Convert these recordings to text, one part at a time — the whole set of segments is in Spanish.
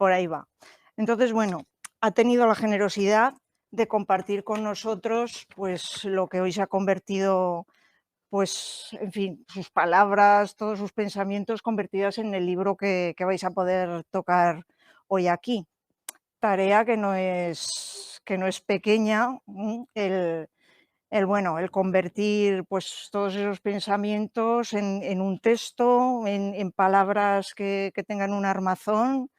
por ahí va. Entonces, bueno, ha tenido la generosidad de compartir con nosotros pues lo que hoy se ha convertido, pues, en fin, sus palabras, todos sus pensamientos convertidas en el libro que vais a poder tocar hoy aquí. Tarea que no es pequeña, bueno, el convertir, pues, todos esos pensamientos en un texto, en palabras que tengan un armazón,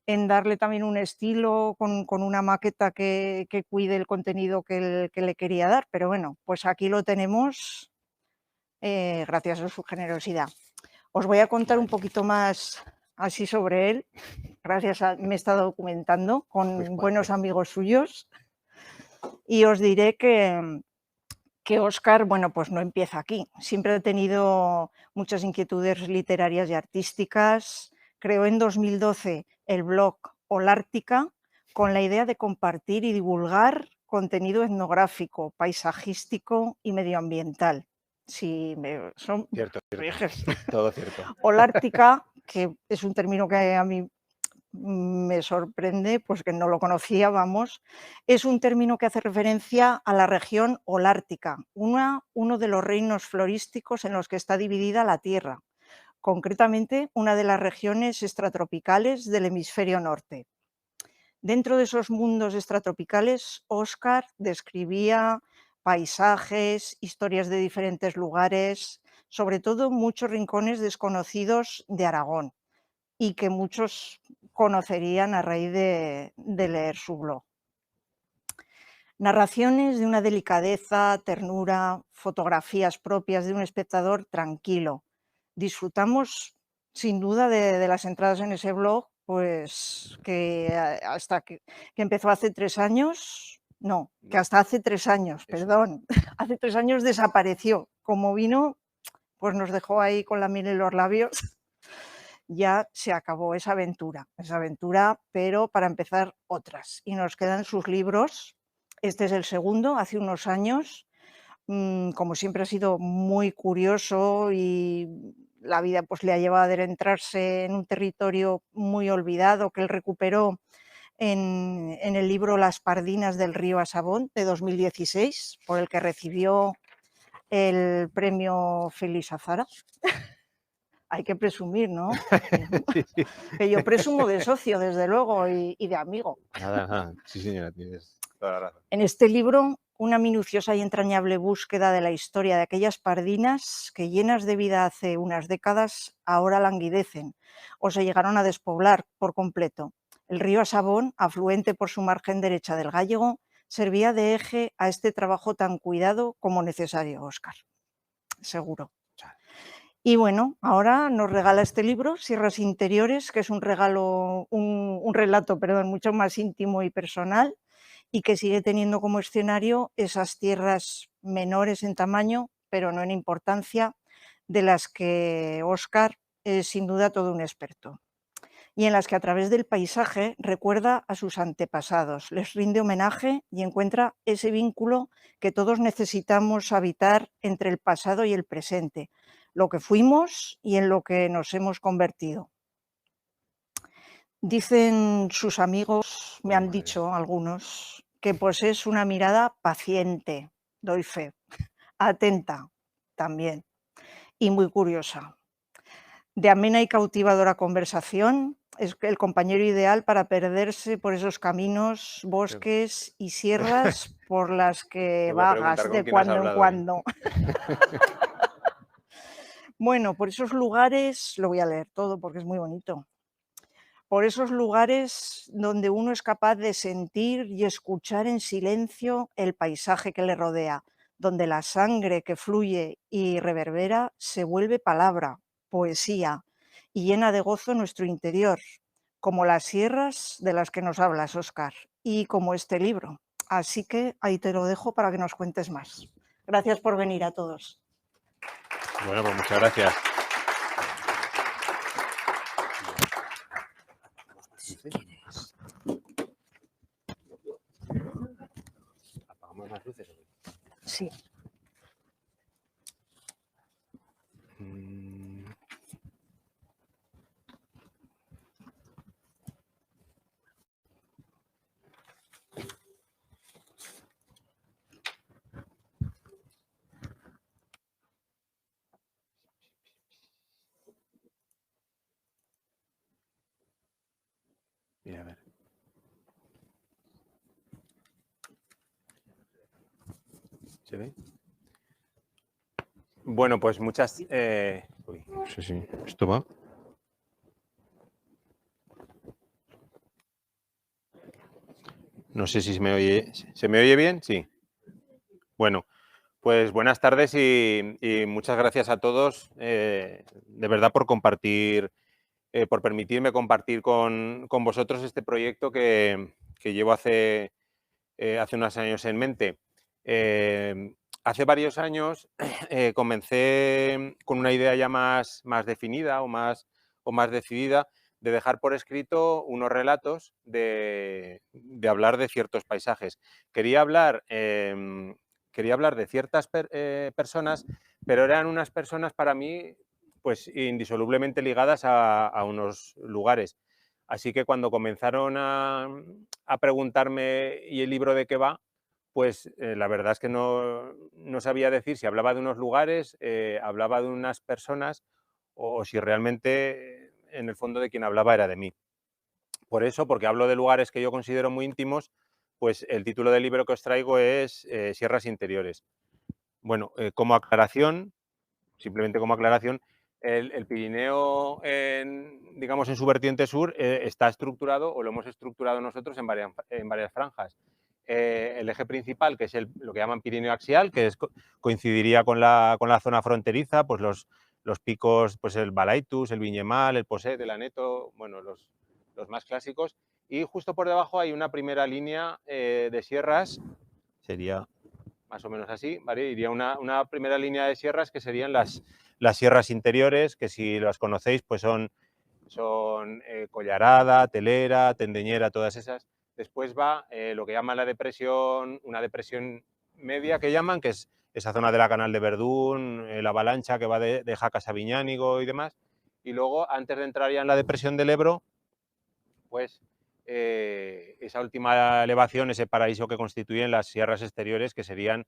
en darle también un estilo con una maqueta que cuide el contenido que le quería dar. Pero bueno, pues aquí lo tenemos, gracias a su generosidad. Os voy a contar un poquito más así sobre él, me he estado documentando con buenos amigos suyos, y os diré que Óscar, bueno, pues no empieza aquí. Siempre ha tenido muchas inquietudes literarias y artísticas. Creó en 2012 el blog Holártica con la idea de compartir y divulgar contenido etnográfico, paisajístico y medioambiental. Son Cierto, viejes. todo cierto. Holártica, que es un término que a mí me sorprende, pues que no lo conocía, vamos, es un término que hace referencia a la región holártica, uno de los reinos florísticos en los que está dividida la Tierra, concretamente una de las regiones extratropicales del hemisferio norte. Dentro de esos mundos extratropicales, Óscar describía paisajes, historias de diferentes lugares, sobre todo muchos rincones desconocidos de Aragón, y que muchos conocerían a raíz de leer su blog. Narraciones de una delicadeza, ternura, fotografías propias de un espectador tranquilo. Disfrutamos sin duda de las entradas en ese blog, pues que hasta que empezó hace 3 años, no, que hasta hace 3 años, perdón, hace 3 años desapareció. Como vino, pues nos dejó ahí con la miel en los labios. Ya se acabó esa aventura, pero para empezar otras. Y nos quedan sus libros. Este es el segundo, hace unos años. Como siempre ha sido muy curioso y la vida pues le ha llevado a adentrarse en un territorio muy olvidado que él recuperó en el libro Las Pardinas del río Asabón de 2016, por el que recibió el premio Félix Azara. Hay que presumir, ¿no? Sí. Que yo presumo de socio, desde luego, y de amigo. Nada. Sí, señora, tienes toda la razón. En este libro, una minuciosa y entrañable búsqueda de la historia de aquellas pardinas que, llenas de vida hace unas décadas, ahora languidecen o se llegaron a despoblar por completo. El río Asabón, afluente por su margen derecha del Gállego, servía de eje a este trabajo tan cuidado como necesario, Óscar. Seguro. Y bueno, ahora nos regala este libro, Sierras Interiores, que es un relato, mucho más íntimo y personal, y que sigue teniendo como escenario esas tierras menores en tamaño, pero no en importancia, de las que Óscar es sin duda todo un experto, y en las que a través del paisaje recuerda a sus antepasados, les rinde homenaje y encuentra ese vínculo que todos necesitamos habitar entre el pasado y el presente, lo que fuimos y en lo que nos hemos convertido. Dicen sus amigos, me han dicho algunos, que posees una mirada paciente, doy fe, atenta también, y muy curiosa. De amena y cautivadora conversación, es el compañero ideal para perderse por esos caminos, bosques y sierras por las que vagas de cuando en cuando. Bueno, por esos lugares, lo voy a leer todo porque es muy bonito, por esos lugares donde uno es capaz de sentir y escuchar en silencio el paisaje que le rodea, donde la sangre que fluye y reverbera se vuelve palabra, poesía, y llena de gozo nuestro interior, como las sierras de las que nos hablas, Óscar, y como este libro. Así que ahí te lo dejo para que nos cuentes más. Gracias por venir a todos. Bueno, pues muchas gracias. Si quieres. ¿Apagamos las luces? Sí. Mira, a ver. ¿Se ve? Bueno, pues muchas... uy, no sé si esto va. No sé si se me oye. ¿Se me oye bien? Sí. Bueno, pues buenas tardes y muchas gracias a todos, de verdad, por compartir, por permitirme compartir con vosotros este proyecto que llevo hace unos años en mente. Hace varios años comencé con una idea ya más definida o más decidida de dejar por escrito unos relatos de hablar de ciertos paisajes. Quería hablar de ciertas personas, pero eran unas personas para mí pues indisolublemente ligadas a unos lugares. Así que cuando comenzaron a preguntarme ¿y el libro de qué va? Pues la verdad es que no sabía decir si hablaba de unos lugares, hablaba de unas personas o si realmente en el fondo de quien hablaba era de mí. Por eso, porque hablo de lugares que yo considero muy íntimos, pues el título del libro que os traigo es Sierras Interiores. Bueno, como aclaración, simplemente como aclaración, el Pirineo, digamos, en su vertiente sur, está estructurado, o lo hemos estructurado nosotros en varias franjas. El eje principal, que es lo que llaman Pirineo axial, que coincidiría con la zona fronteriza, pues los picos, pues el Balaitus, el Viñemal, el Poset, el Aneto, bueno, los más clásicos. Y justo por debajo hay una primera línea de sierras, sería más o menos así, ¿vale? Iría una primera línea de sierras que serían las sierras interiores, que si las conocéis, pues son Collarada, Telera, Tendeñera, todas esas. Después va lo que llaman una depresión media que llaman, que es esa zona de la Canal de Verdún, la avalancha que va de Jacas a Viñánigo y demás. Y luego, antes de entrar ya en la depresión del Ebro, pues esa última elevación, ese paraíso que constituyen las sierras exteriores, que serían,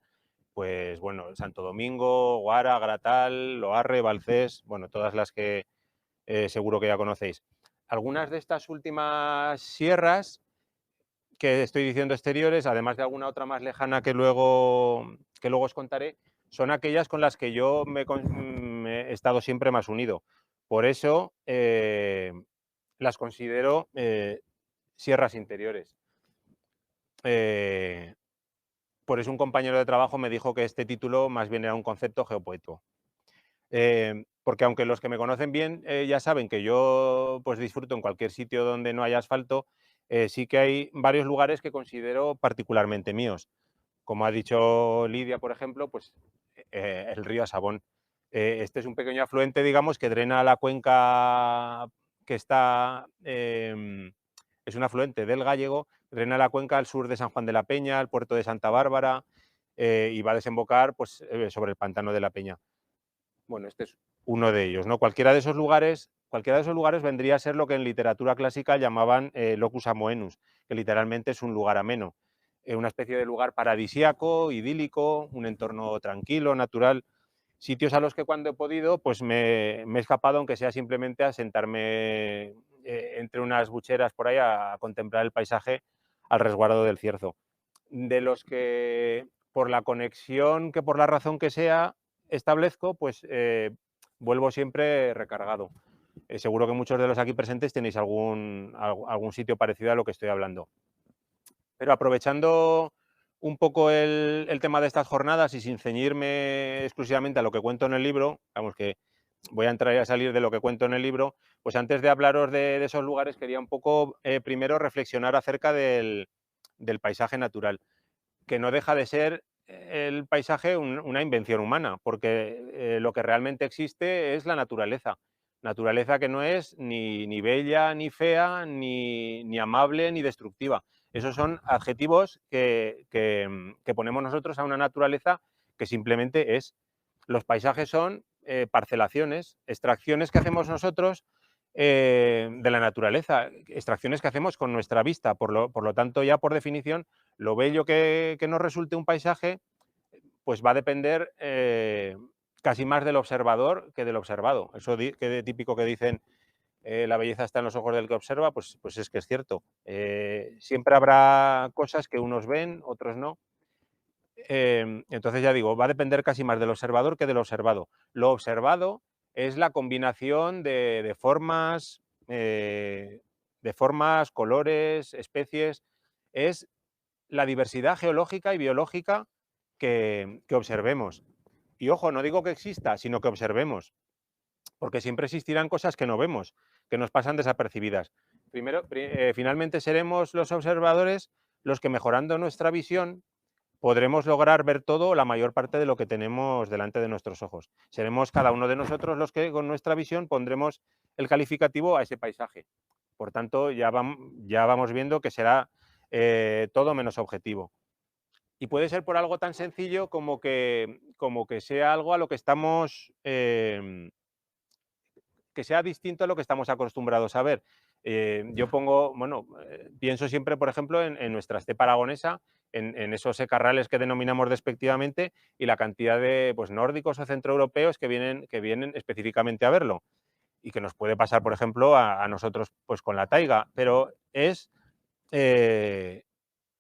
pues bueno, Santo Domingo, Guara, Gratal, Loarre, Valcés, bueno, todas las que seguro que ya conocéis. Algunas de estas últimas sierras que estoy diciendo exteriores, además de alguna otra más lejana que luego os contaré, son aquellas con las que yo me he estado siempre más unido. Por eso las considero sierras interiores. Por eso un compañero de trabajo me dijo que este título más bien era un concepto geopoético. Porque aunque los que me conocen bien ya saben que yo pues disfruto en cualquier sitio donde no haya asfalto, sí que hay varios lugares que considero particularmente míos. Como ha dicho Lidia, por ejemplo, pues el río Asabón. Este es un pequeño afluente, digamos, que drena la cuenca que está... es un afluente del Gállego, drena la cuenca al sur de San Juan de la Peña, al puerto de Santa Bárbara, y va a desembocar pues, sobre el pantano de la Peña. Bueno, este es uno de ellos, ¿no? Cualquiera de esos lugares vendría a ser lo que en literatura clásica llamaban locus amoenus, que literalmente es un lugar ameno, una especie de lugar paradisíaco, idílico, un entorno tranquilo, natural, sitios a los que cuando he podido pues me he escapado, aunque sea simplemente a sentarme entre unas bucheras por ahí a contemplar el paisaje al resguardo del Cierzo. De los que por la conexión, que por la razón que sea, establezco, pues vuelvo siempre recargado. Seguro que muchos de los aquí presentes tenéis algún sitio parecido a lo que estoy hablando. Pero aprovechando un poco el tema de estas jornadas y sin ceñirme exclusivamente a lo que cuento en el libro, vamos que voy a entrar y a salir de lo que cuento en el libro, pues antes de hablaros de esos lugares quería un poco primero reflexionar acerca del paisaje natural, que no deja de ser el paisaje una invención humana, porque lo que realmente existe es la naturaleza. Naturaleza que no es ni bella, ni fea, ni amable, ni destructiva. Esos son adjetivos que ponemos nosotros a una naturaleza que simplemente es. Los paisajes son parcelaciones, extracciones que hacemos nosotros de la naturaleza, extracciones que hacemos con nuestra vista. Por lo tanto, ya por definición, lo bello que nos resulte un paisaje, pues va a depender casi más del observador que del observado. Eso típico que dicen la belleza está en los ojos del que observa, pues es que es cierto. Siempre habrá cosas que unos ven, otros no. Entonces ya digo, va a depender casi más del observador que del observado. Lo observado es la combinación de formas, colores, especies, es la diversidad geológica y biológica que observemos. Y ojo, no digo que exista, sino que observemos, porque siempre existirán cosas que no vemos, que nos pasan desapercibidas. Finalmente seremos los observadores los que, mejorando nuestra visión, podremos lograr ver todo, la mayor parte de lo que tenemos delante de nuestros ojos. Seremos cada uno de nosotros los que con nuestra visión pondremos el calificativo a ese paisaje. Por tanto, ya vamos viendo que será todo menos objetivo. Y puede ser por algo tan sencillo como que sea algo a lo que estamos, que sea distinto a lo que estamos acostumbrados a ver. Yo pienso siempre, por ejemplo, en nuestra estepa aragonesa, en esos secarrales que denominamos despectivamente, y la cantidad de nórdicos o centroeuropeos que vienen específicamente a verlo. Y que nos puede pasar, por ejemplo, a nosotros con la taiga, pero es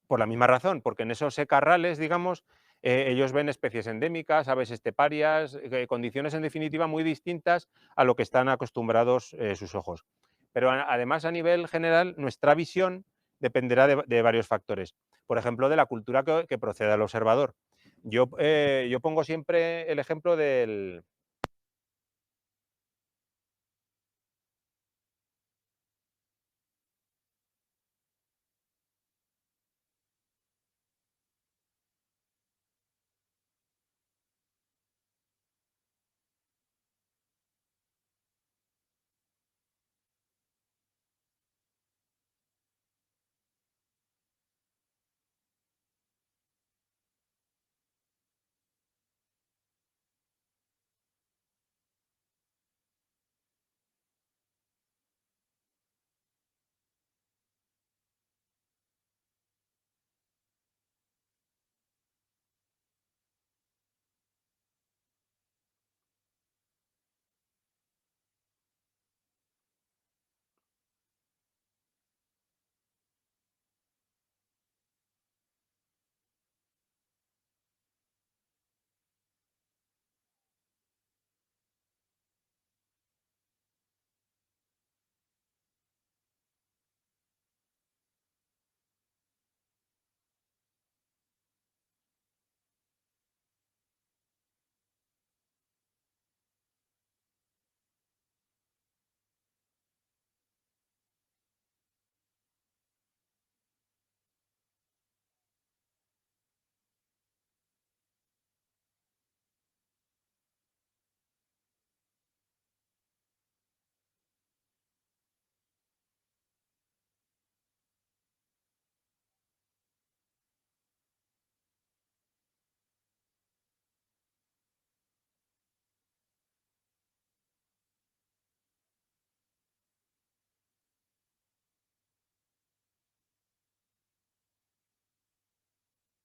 por la misma razón, porque en esos secarrales, digamos, ellos ven especies endémicas, aves esteparias, condiciones en definitiva muy distintas a lo que están acostumbrados sus ojos. Pero además, a nivel general, nuestra visión dependerá de varios factores. Por ejemplo, de la cultura que procede al observador. Yo pongo siempre el ejemplo del...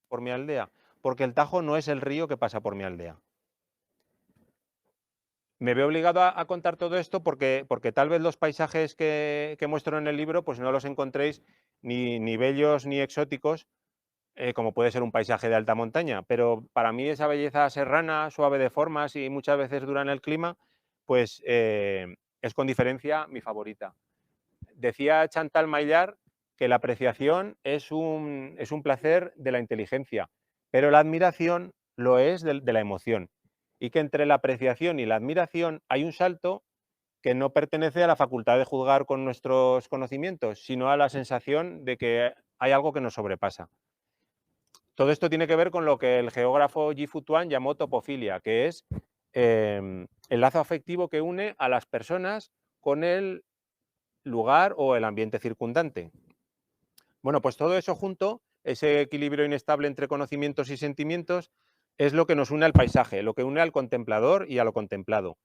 por mi aldea, porque el Tajo no es el río que pasa por mi aldea. Me veo obligado a contar todo esto porque tal vez los paisajes que muestro en el libro pues no los encontréis ni bellos ni exóticos, como puede ser un paisaje de alta montaña, pero para mí esa belleza serrana, suave de formas y muchas veces dura en el clima, pues es con diferencia mi favorita. Decía Chantal Maillard que la apreciación es un placer de la inteligencia, pero la admiración lo es de la emoción, y que entre la apreciación y la admiración hay un salto que no pertenece a la facultad de juzgar con nuestros conocimientos, sino a la sensación de que hay algo que nos sobrepasa. Todo esto tiene que ver con lo que el geógrafo Yi-Fu Tuan llamó topofilia, que es el lazo afectivo que une a las personas con el lugar o el ambiente circundante. Bueno, pues todo eso junto, ese equilibrio inestable entre conocimientos y sentimientos, es lo que nos une al paisaje, lo que une al contemplador y a lo contemplado.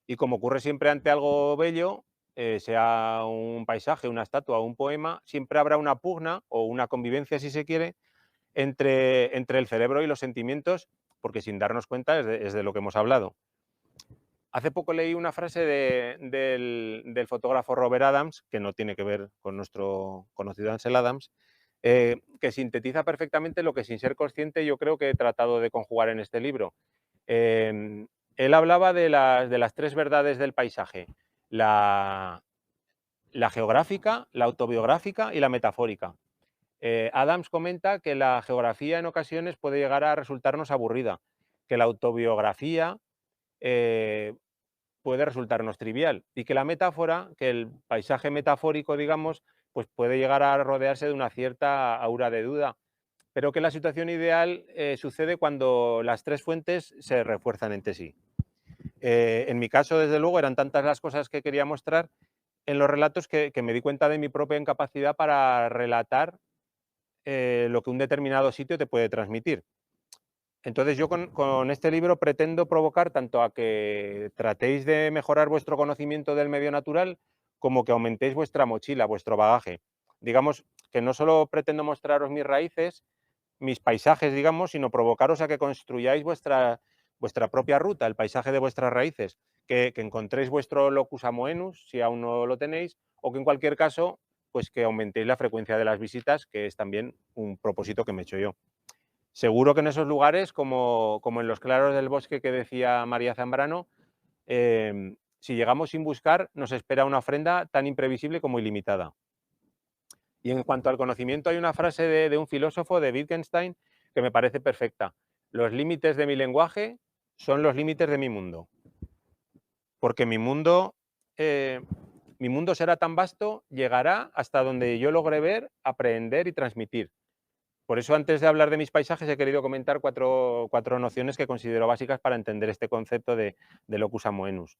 Y como ocurre siempre ante algo bello, sea un paisaje, una estatua o un poema, siempre habrá una pugna o una convivencia, si se quiere, entre el cerebro y los sentimientos, porque sin darnos cuenta es de lo que hemos hablado. Hace poco leí una frase del fotógrafo Robert Adams, que no tiene que ver con nuestro conocido Ansel Adams, que sintetiza perfectamente lo que, sin ser consciente, yo creo que he tratado de conjugar en este libro. Él hablaba de las tres verdades del paisaje: la geográfica, la autobiográfica y la metafórica. Adams comenta que la geografía en ocasiones puede llegar a resultarnos aburrida, que la autobiografía puede resultarnos trivial y que la metáfora, que el paisaje metafórico, digamos, pues puede llegar a rodearse de una cierta aura de duda, pero que la situación ideal sucede cuando las tres fuentes se refuerzan entre sí. En mi caso, desde luego, eran tantas las cosas que quería mostrar en los relatos que me di cuenta de mi propia incapacidad para relatar lo que un determinado sitio te puede transmitir. Entonces yo con este libro pretendo provocar tanto a que tratéis de mejorar vuestro conocimiento del medio natural, como que aumentéis vuestra mochila, vuestro bagaje. Digamos que no solo pretendo mostraros mis raíces, mis paisajes, digamos, sino provocaros a que construyáis vuestra propia ruta, el paisaje de vuestras raíces, que encontréis vuestro locus amoenus, si aún no lo tenéis, o que en cualquier caso, pues que aumentéis la frecuencia de las visitas, que es también un propósito que me he hecho yo. Seguro que en esos lugares, como en los claros del bosque que decía María Zambrano, si llegamos sin buscar, nos espera una ofrenda tan imprevisible como ilimitada. Y en cuanto al conocimiento, hay una frase de un filósofo, de Wittgenstein, que me parece perfecta: los límites de mi lenguaje son los límites de mi mundo. Porque mi mundo será tan vasto, llegará hasta donde yo logre ver, aprender y transmitir. Por eso, antes de hablar de mis paisajes, he querido comentar cuatro nociones que considero básicas para entender este concepto de locus amoenus.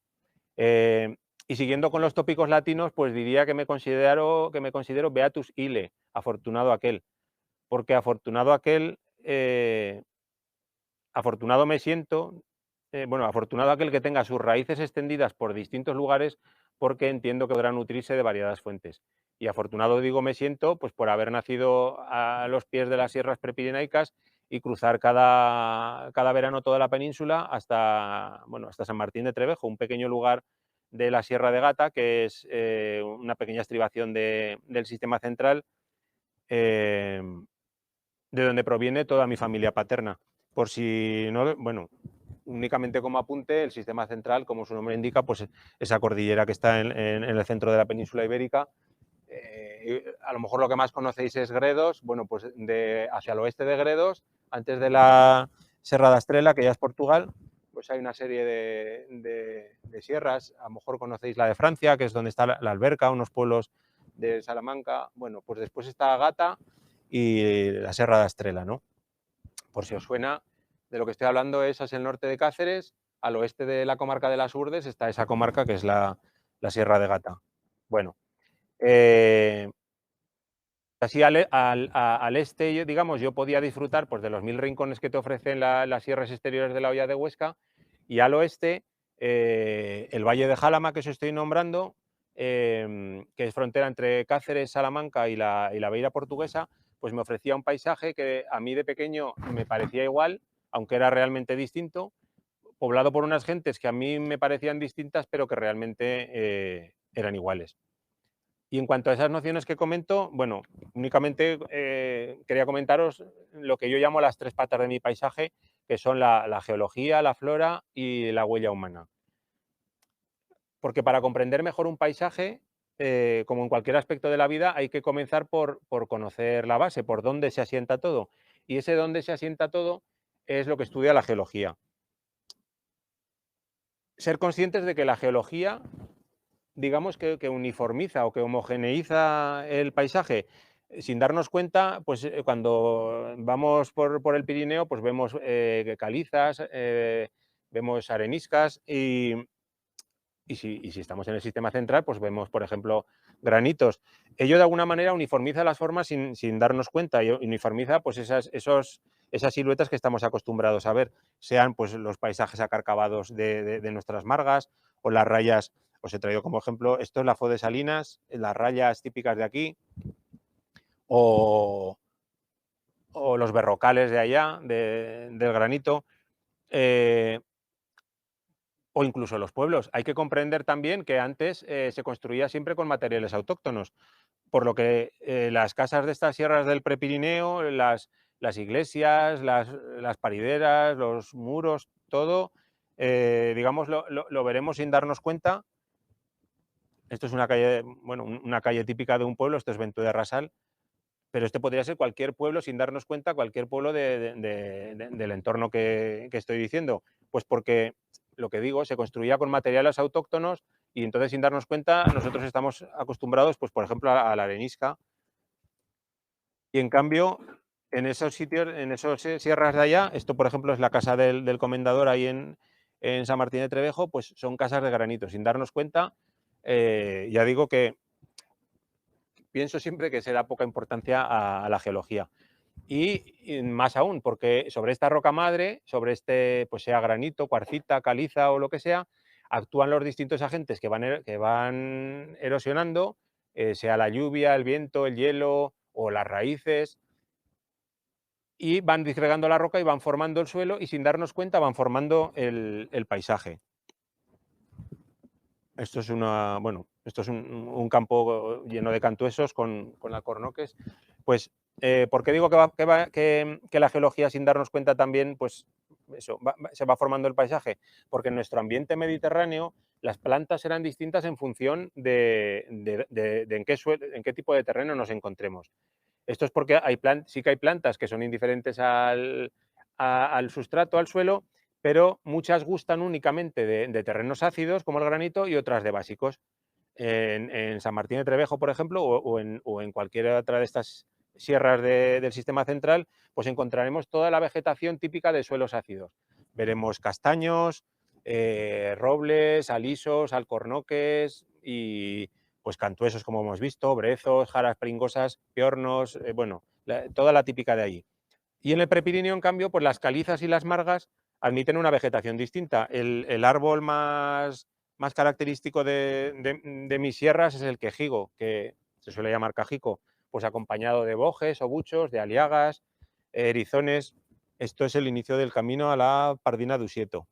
Y siguiendo con los tópicos latinos, pues diría que me considero beatus ille, afortunado aquel, porque afortunado aquel, afortunado me siento, afortunado aquel que tenga sus raíces extendidas por distintos lugares, porque entiendo que podrá nutrirse de variadas fuentes. Y afortunado, digo, me siento pues por haber nacido a los pies de las sierras prepirenaicas y cruzar cada verano toda la península hasta San Martín de Trevejo, un pequeño lugar de la Sierra de Gata, que es una pequeña estribación del sistema central, de donde proviene toda mi familia paterna. Por si no, únicamente como apunte, el sistema central, como su nombre indica, pues esa cordillera que está en el centro de la península ibérica. A lo mejor lo que más conocéis es Gredos. Bueno, pues hacia el oeste de Gredos, antes de la Serra da Estrela, que ya es Portugal, pues hay una serie de sierras. A lo mejor conocéis la de Francia, que es donde está la Alberca, unos pueblos de Salamanca. Bueno, pues después está Gata y la Serra da Estrela, ¿no? Por si os suena, de lo que estoy hablando es hacia el norte de Cáceres, al oeste de la comarca de las Urdes está esa comarca que es la Sierra de Gata. Bueno, así al este, digamos, yo podía disfrutar pues de los 1000 rincones que te ofrecen las sierras exteriores de la Hoya de Huesca, y al oeste el Valle de Jálama, que os estoy nombrando, que es frontera entre Cáceres, Salamanca y la Beira Portuguesa, pues me ofrecía un paisaje que a mí de pequeño me parecía igual, aunque era realmente distinto, poblado por unas gentes que a mí me parecían distintas, pero que realmente eran iguales. Y en cuanto a esas nociones que comento, bueno, únicamente quería comentaros lo que yo llamo las tres patas de mi paisaje, que son la geología, la flora y la huella humana. Porque para comprender mejor un paisaje, como en cualquier aspecto de la vida, hay que comenzar por conocer la base, por dónde se asienta todo. Y ese dónde se asienta todo es lo que estudia la geología. Ser conscientes de que la geología, digamos que uniformiza o que homogeneiza el paisaje sin darnos cuenta, pues cuando vamos por el Pirineo, pues vemos calizas, vemos areniscas y si estamos en el sistema central, pues vemos, por ejemplo, granitos. Ello de alguna manera uniformiza las formas sin darnos cuenta y uniformiza pues esas siluetas que estamos acostumbrados a ver, sean pues los paisajes acarcavados de nuestras margas o las rayas. Os he traído como ejemplo, esto es la Fo de Salinas, las rayas típicas de aquí, o los berrocales de allá, del granito. o incluso los pueblos. Hay que comprender también que antes se construía siempre con materiales autóctonos, por lo que las casas de estas sierras del Prepirineo, las iglesias, las parideras, los muros, todo, digamos, lo veremos sin darnos cuenta. Esto es una calle, bueno, una calle típica de un pueblo, esto es Vento de Rasal, pero este podría ser cualquier pueblo, sin darnos cuenta, cualquier pueblo del entorno que estoy diciendo. Pues porque, lo que digo, se construía con materiales autóctonos y entonces, sin darnos cuenta, nosotros estamos acostumbrados, pues por ejemplo, a la arenisca. Y en cambio, en esos sitios, en esos sierras de allá, esto por ejemplo es la casa del comendador ahí en San Martín de Trevejo, pues son casas de granito. Sin darnos cuenta, ya digo que pienso siempre que se da poca importancia a la geología. Y más aún, porque sobre esta roca madre, sobre este, pues sea granito, cuarcita, caliza o lo que sea, actúan los distintos agentes que van erosionando, sea la lluvia, el viento, el hielo o las raíces, y van disgregando la roca y van formando el suelo y sin darnos cuenta van formando el paisaje. Esto es esto es un campo lleno de cantuesos con alcornoques. Pues, ¿por qué digo que la geología, sin darnos cuenta también, pues eso, se va formando el paisaje? Porque en nuestro ambiente mediterráneo las plantas eran distintas en función de en qué tipo de terreno nos encontremos. Esto es porque sí que hay plantas que son indiferentes al sustrato, al suelo, pero muchas gustan únicamente de terrenos ácidos, como el granito, y otras de básicos. En San Martín de Trevejo, por ejemplo, o en cualquier otra de estas sierras del sistema central, pues encontraremos toda la vegetación típica de suelos ácidos. Veremos castaños, robles, alisos, alcornoques y pues cantuesos, como hemos visto, brezos, jaras pringosas, piornos, bueno, toda la típica de allí. Y en el Prepirineo, en cambio, pues las calizas y las margas admiten una vegetación distinta. El árbol más característico de mis sierras es el quejigo, que se suele llamar cajico, pues acompañado de bojes o buchos, de aliagas, erizones. Esto es el inicio del camino a la Pardina d'Usieto.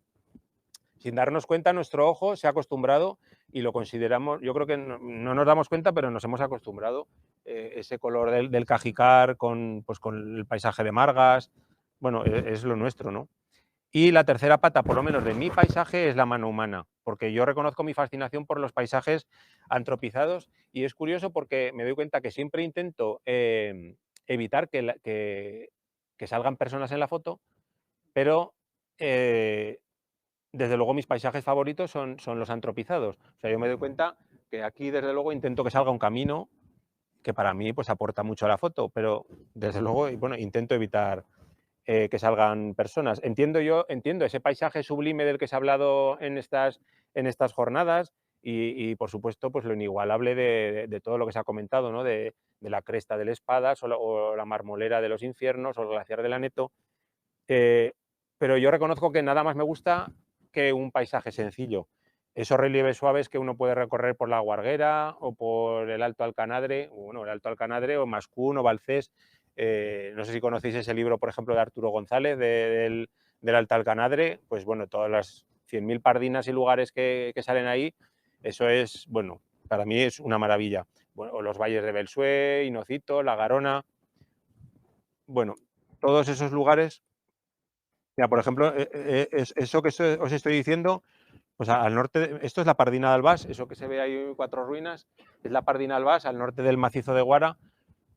Sin darnos cuenta, nuestro ojo se ha acostumbrado y lo consideramos, yo creo que no nos damos cuenta, pero nos hemos acostumbrado, ese color del cajicar pues con el paisaje de margas, bueno, es lo nuestro, ¿no? Y la tercera pata, por lo menos de mi paisaje, es la mano humana, porque yo reconozco mi fascinación por los paisajes antropizados y es curioso porque me doy cuenta que siempre intento evitar que salgan personas en la foto, pero desde luego mis paisajes favoritos son los antropizados. O sea, yo me doy cuenta que aquí desde luego intento que salga un camino que para mí pues aporta mucho a la foto, pero desde luego, bueno, intento evitar que salgan personas. Entiendo ese paisaje sublime del que se ha hablado en estas jornadas y, por supuesto, pues lo inigualable de todo lo que se ha comentado, ¿no? De la cresta del Espadas o la marmolera de los infiernos o el glaciar del Aneto. Pero yo reconozco que nada más me gusta que un paisaje sencillo. Esos relieves suaves que uno puede recorrer por la Guarguera o por el Alto Alcanadre, bueno, el Alto Alcanadre o Mascún o Valcés. No sé si conocéis ese libro, por ejemplo, de Arturo González, del Alto Alcanadre. Pues bueno, todas las 100.000 pardinas y lugares que salen ahí, eso es, bueno, para mí es una maravilla. Bueno, o los valles de Belsué, Hinocito, La Garona. Bueno, todos esos lugares. Mira, por ejemplo, eso que os estoy diciendo, pues al norte, esto es la Pardina de Albás, eso que se ve ahí, 4 ruinas, es la Pardina de Albás, al norte del macizo de Guara.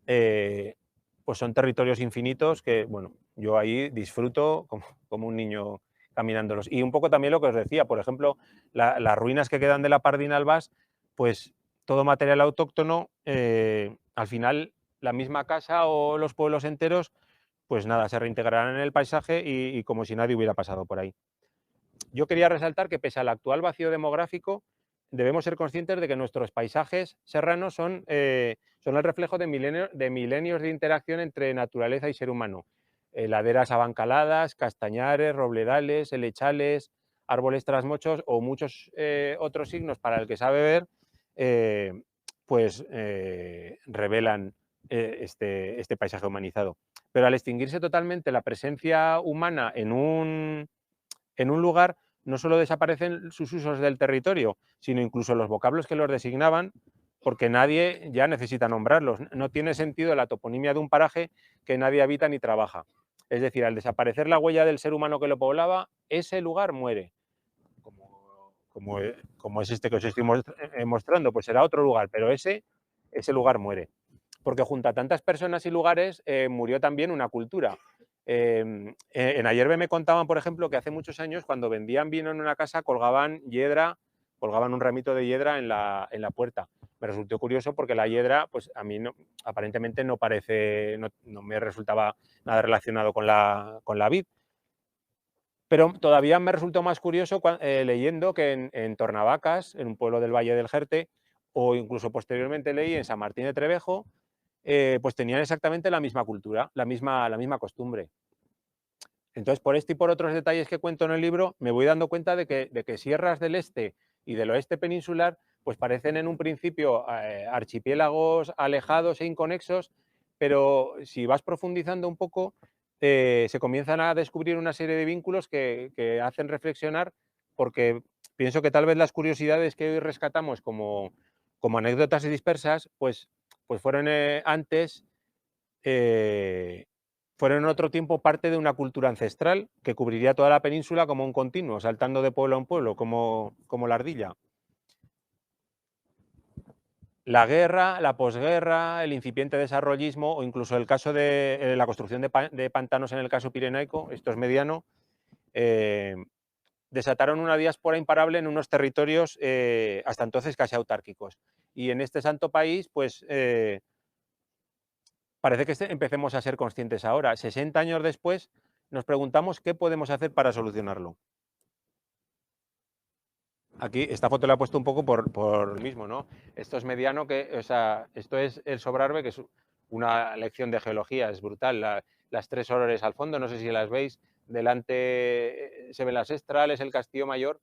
Pues son territorios infinitos que, bueno, yo ahí disfruto como un niño caminándolos. Y un poco también lo que os decía, por ejemplo, las ruinas que quedan de la Pardina Albás, pues todo material autóctono, al final la misma casa o los pueblos enteros, pues nada, se reintegrarán en el paisaje y como si nadie hubiera pasado por ahí. Yo quería resaltar que pese al actual vacío demográfico, debemos ser conscientes de que nuestros paisajes serranos son el reflejo de milenios de interacción entre naturaleza y ser humano. Laderas abancaladas, castañares, robledales, helechales, árboles trasmochos o muchos otros signos para el que sabe ver, eh, pues revelan este paisaje humanizado. Pero al extinguirse totalmente la presencia humana en un lugar, no solo desaparecen sus usos del territorio, sino incluso los vocablos que los designaban, porque nadie ya necesita nombrarlos. No tiene sentido la toponimia de un paraje que nadie habita ni trabaja. Es decir, al desaparecer la huella del ser humano que lo poblaba, ese lugar muere. Como es este que os estoy mostrando, pues será otro lugar, pero ese lugar muere. Porque junto a tantas personas y lugares murió también una cultura. En Ayerbe me contaban, por ejemplo, que hace muchos años cuando vendían vino en una casa colgaban un ramito de hiedra en la puerta. Me resultó curioso porque la hiedra, pues a mí no, aparentemente no me resultaba nada relacionado con la vid. Pero todavía me resultó más curioso leyendo que en Tornavacas, en un pueblo del Valle del Jerte, o incluso posteriormente leí en San Martín de Trevejo, pues tenían exactamente la misma cultura, la misma costumbre. Entonces, por este y por otros detalles que cuento en el libro, me voy dando cuenta de que sierras del este y del oeste peninsular pues parecen en un principio archipiélagos alejados e inconexos, pero si vas profundizando un poco, se comienzan a descubrir una serie de vínculos que hacen reflexionar, porque pienso que tal vez las curiosidades que hoy rescatamos como anécdotas dispersas, pues fueron antes fueron en otro tiempo parte de una cultura ancestral que cubriría toda la península como un continuo, saltando de pueblo en pueblo, como la ardilla. La guerra, la posguerra, el incipiente desarrollismo o incluso el caso de la construcción de pantanos en el caso pirenaico, esto es mediano, desataron una diáspora imparable en unos territorios hasta entonces casi autárquicos. Y en este santo país, pues parece que empecemos a ser conscientes ahora. 60 años después nos preguntamos qué podemos hacer para solucionarlo. Aquí esta foto la he puesto un poco por mismo, ¿no? Esto es mediano, esto es el Sobrarbe, que es una lección de geología, es brutal. Las tres órdenes al fondo, no sé si las veis, delante se ven las Estrales, el Castillo Mayor,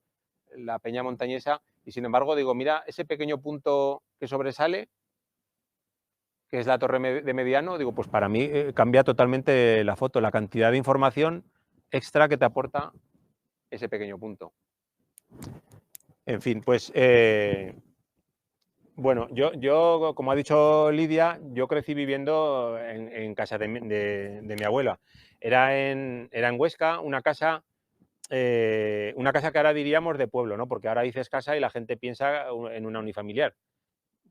la Peña Montañesa, y sin embargo digo, mira, ese pequeño punto que sobresale, que es la torre de mediano, digo, pues para mí cambia totalmente la foto, la cantidad de información extra que te aporta ese pequeño punto. En fin, pues bueno, yo, como ha dicho Lidia, yo crecí viviendo en casa de mi abuela. Era en Huesca, una casa que ahora diríamos de pueblo, ¿no? Porque ahora dices casa y la gente piensa en una unifamiliar,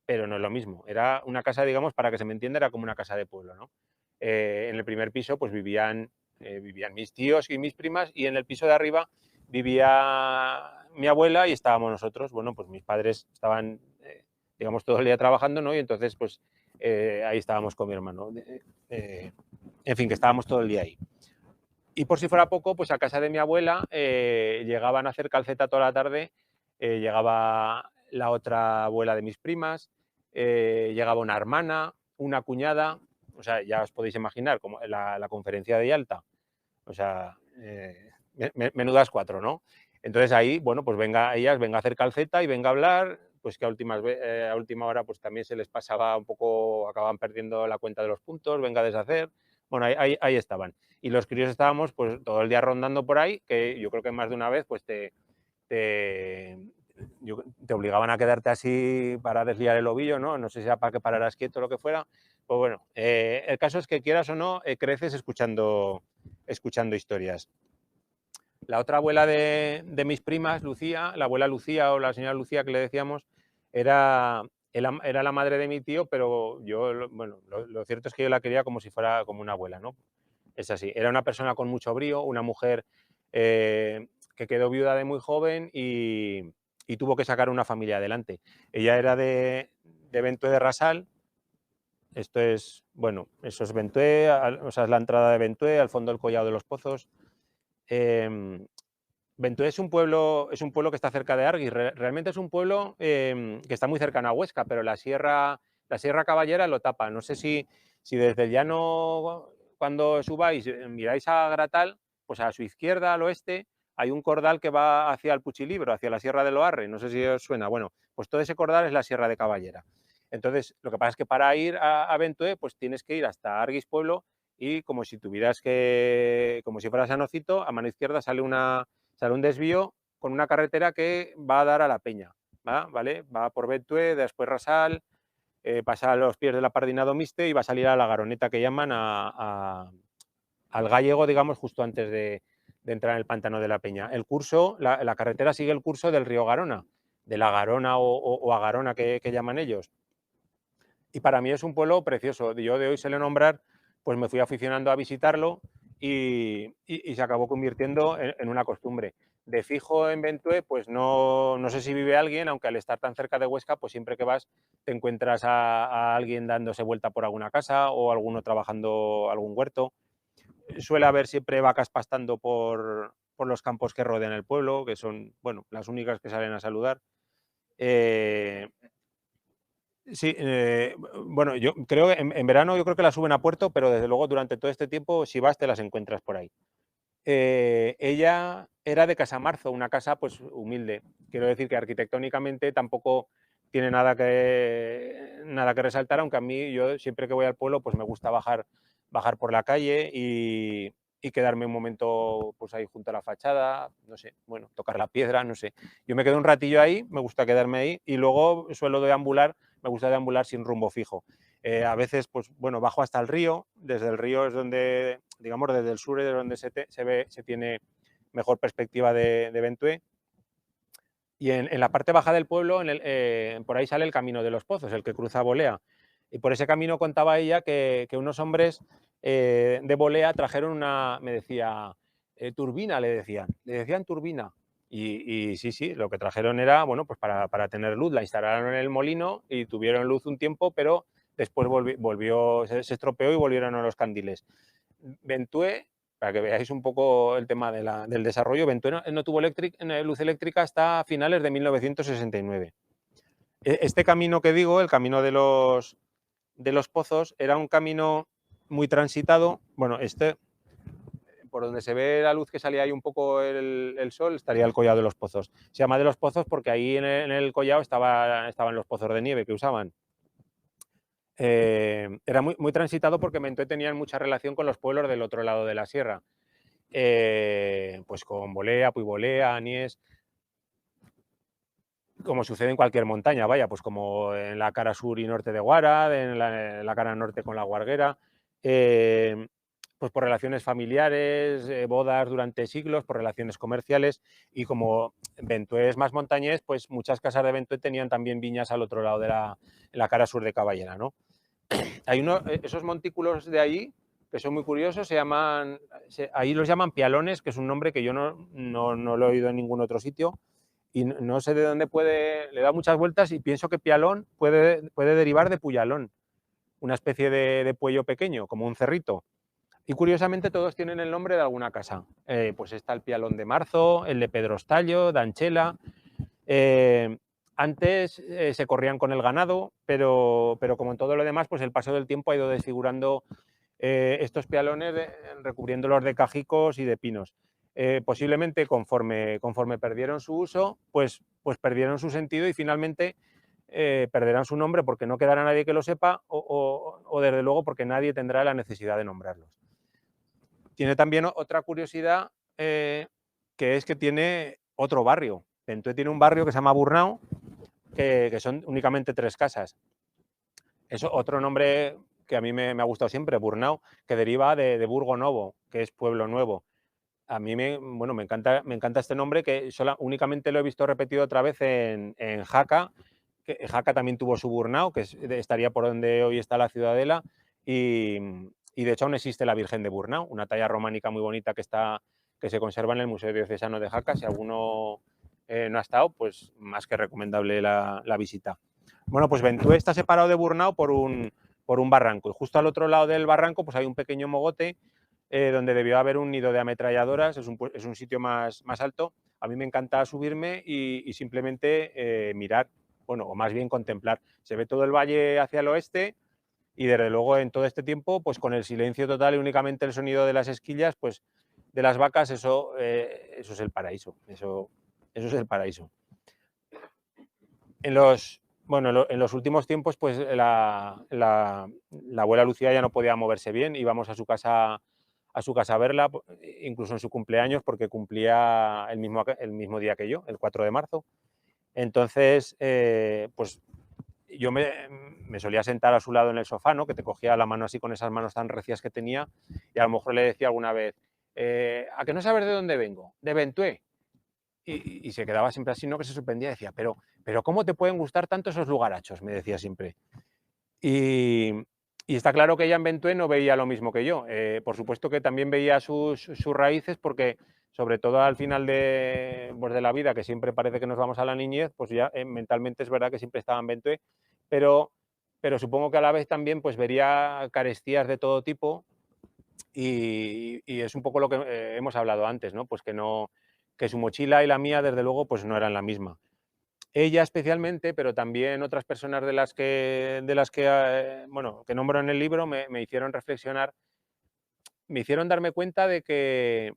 pero no es lo mismo. Era una casa, digamos, para que se me entienda, era como una casa de pueblo, ¿no? En el primer piso pues vivían mis tíos y mis primas, y en el piso de arriba vivía mi abuela y estábamos nosotros. Bueno, pues mis padres estaban, digamos, todo el día trabajando, ¿no? Y entonces pues ahí estábamos con mi hermano. En fin, que estábamos todo el día ahí. Y por si fuera poco, pues a casa de mi abuela llegaban a hacer calceta toda la tarde, llegaba la otra abuela de mis primas, llegaba una hermana, una cuñada, o sea, ya os podéis imaginar, como la conferencia de Yalta, o sea, menudas cuatro, ¿no? Entonces ahí, bueno, pues venga a hacer calceta y venga a hablar, pues que a última hora pues también se les pasaba un poco, acababan perdiendo la cuenta de los puntos, venga a deshacer, bueno, ahí estaban. Y los críos estábamos pues todo el día rondando por ahí, que yo creo que más de una vez pues te obligaban a quedarte así para desliar el ovillo, ¿no? No sé si era para que pararas quieto o lo que fuera. Pues bueno, el caso es que quieras o no, creces escuchando historias. La otra abuela de mis primas, Lucía, la abuela Lucía o la señora Lucía que le decíamos, era la madre de mi tío, pero yo, bueno, lo cierto es que yo la quería como si fuera como una abuela, ¿no? Es así, era una persona con mucho brío, una mujer que quedó viuda de muy joven y tuvo que sacar una familia adelante. Ella era de Bentué de Rasal. Esto es, bueno, eso es Bentué, o sea, es la entrada de Bentué, al fondo del Collado de los Pozos. Bentué es un pueblo que está cerca de Arguis. Realmente es un pueblo que está muy cercano a Huesca, pero la Sierra Caballera lo tapa. No sé si desde el llano, cuando subáis, miráis a Gratal, pues a su izquierda, al oeste, hay un cordal que va hacia el Puchilibro, hacia la Sierra de Loarre. No sé si os suena. Bueno, pues todo ese cordal es la Sierra de Caballera. Entonces, lo que pasa es que para ir a Bentué, pues tienes que ir hasta Arguis pueblo, y como si fueras a Nocito, a mano izquierda sale un desvío con una carretera que va a dar a La Peña, ¿vale? Va por Bentué, después Rasal, pasa a los pies de la Pardina Domiste y va a salir a la Garoneta que llaman al Gallego, digamos, justo antes de entrar en el pantano de La Peña. El curso, la carretera sigue el curso del río Garona, de la Garona o Agarona que llaman ellos. Y para mí es un pueblo precioso. Yo de hoy se le nombrar, pues me fui aficionando a visitarlo y se acabó convirtiendo en una costumbre. De fijo en Bentué, pues no sé si vive alguien, aunque al estar tan cerca de Huesca, pues siempre que vas te encuentras a alguien dándose vuelta por alguna casa o alguno trabajando algún huerto. Suele haber siempre vacas pastando por los campos que rodean el pueblo, que son, bueno, las únicas que salen a saludar. Sí, bueno, yo creo que en verano yo creo que las suben a puerto, pero desde luego durante todo este tiempo, si vas, te las encuentras por ahí. Ella era de Casamarzo, una casa pues humilde. Quiero decir que arquitectónicamente tampoco tiene nada que resaltar, aunque a mí, yo siempre que voy al pueblo, pues me gusta bajar por la calle y quedarme un momento pues ahí junto a la fachada, no sé, bueno, tocar la piedra, no sé. Yo me quedo un ratillo ahí, me gusta quedarme ahí y luego suelo deambular, me gusta deambular sin rumbo fijo. A veces, pues bueno, bajo hasta el río, desde el río es donde, digamos, desde el sur es donde se tiene mejor perspectiva de Bentué. Y en la parte baja del pueblo, por ahí sale el Camino de los Pozos, el que cruza Bolea. Y por ese camino contaba ella que unos hombres de Bolea trajeron me decía, turbina, le decían turbina. Y sí, lo que trajeron era, bueno, pues para tener luz, la instalaron en el molino y tuvieron luz un tiempo, pero después se estropeó y volvieron a los candiles. Bentué, para que veáis un poco el tema del desarrollo, Bentué no tuvo luz eléctrica hasta finales de 1969. Este camino que digo, el camino de los pozos, era un camino muy transitado. Bueno, por donde se ve la luz que salía ahí un poco el sol, estaría el Collado de los Pozos. Se llama de los Pozos porque ahí en el collado estaban los pozos de nieve que usaban. Era muy transitado porque Bentué tenía mucha relación con los pueblos del otro lado de la sierra, pues con Bolea, Puibolea, Anies, como sucede en cualquier montaña, vaya, pues como en la cara sur y norte de Guara, en la cara norte con la Guarguera, pues por relaciones familiares, bodas durante siglos, por relaciones comerciales, y como Bentué es más montañés, pues muchas casas de Bentué tenían también viñas al otro lado en la cara sur de Caballera, ¿no? Hay esos montículos de ahí que son muy curiosos, ahí los llaman pialones, que es un nombre que yo no lo he oído en ningún otro sitio y no sé de dónde le da muchas vueltas y pienso que pialón puede derivar de puyalón, una especie de puello pequeño, como un cerrito. Y curiosamente todos tienen el nombre de alguna casa. Pues está el pialón de Marzo, el de Pedrostallo, Danchela. Antes se corrían con el ganado, pero como en todo lo demás, pues el paso del tiempo ha ido desfigurando estos pialones, recubriéndolos de cajicos y de pinos. Posiblemente conforme perdieron su uso, pues perdieron su sentido y finalmente perderán su nombre porque no quedará nadie que lo sepa o desde luego porque nadie tendrá la necesidad de nombrarlos. Tiene también otra curiosidad, que es que tiene otro barrio. Bentué tiene un barrio que se llama Burnao, que son únicamente 3 casas. Es otro nombre que a mí me ha gustado siempre, Burnao, que deriva de Burgo Novo, que es pueblo nuevo. A mí me encanta este nombre, que únicamente lo he visto repetido otra vez en Jaca, que Jaca también tuvo su Burnao, que estaría por donde hoy está la Ciudadela, y de hecho aún existe la Virgen de Burnao, una talla románica muy bonita que se conserva en el Museo Diocesano de Jaca. Si alguno no ha estado, pues más que recomendable la visita. Bueno, pues Bentué está separado de Burnao por un barranco, y justo al otro lado del barranco pues hay un pequeño mogote donde debió haber un nido de ametralladoras. Es un sitio más alto. A mí me encanta subirme y simplemente mirar, bueno, o más bien contemplar. Se ve todo el valle hacia el oeste y desde luego en todo este tiempo, pues con el silencio total y únicamente el sonido de las esquillas, pues de las vacas, eso es el paraíso. Eso es el paraíso. En los últimos tiempos, pues la abuela Lucía ya no podía moverse bien, íbamos a su casa a su casa a verla, incluso en su cumpleaños, porque cumplía el mismo día que yo, el 4 de marzo. Entonces, pues yo me solía sentar a su lado en el sofá, ¿no? Que te cogía la mano así con esas manos tan recias que tenía, y a lo mejor le decía alguna vez, ¿a que no sabes de dónde vengo? De Bentué. Y se quedaba siempre así, ¿no? Que se sorprendía, decía, pero ¿cómo te pueden gustar tanto esos lugarachos? Me decía siempre. Y, y está claro que ella en Bentué no veía lo mismo que yo. Por supuesto que también veía sus raíces, porque sobre todo al final pues de la vida, que siempre parece que nos vamos a la niñez, pues ya mentalmente es verdad que siempre estaba en Bentué, pero, pero supongo que a la vez también pues vería carestías de todo tipo, y es un poco lo que hemos hablado antes, ¿no? Pues que su mochila y la mía, desde luego, pues no eran la misma. Ella especialmente, pero también otras personas bueno, que nombro en el libro, me hicieron reflexionar, me hicieron darme cuenta de que,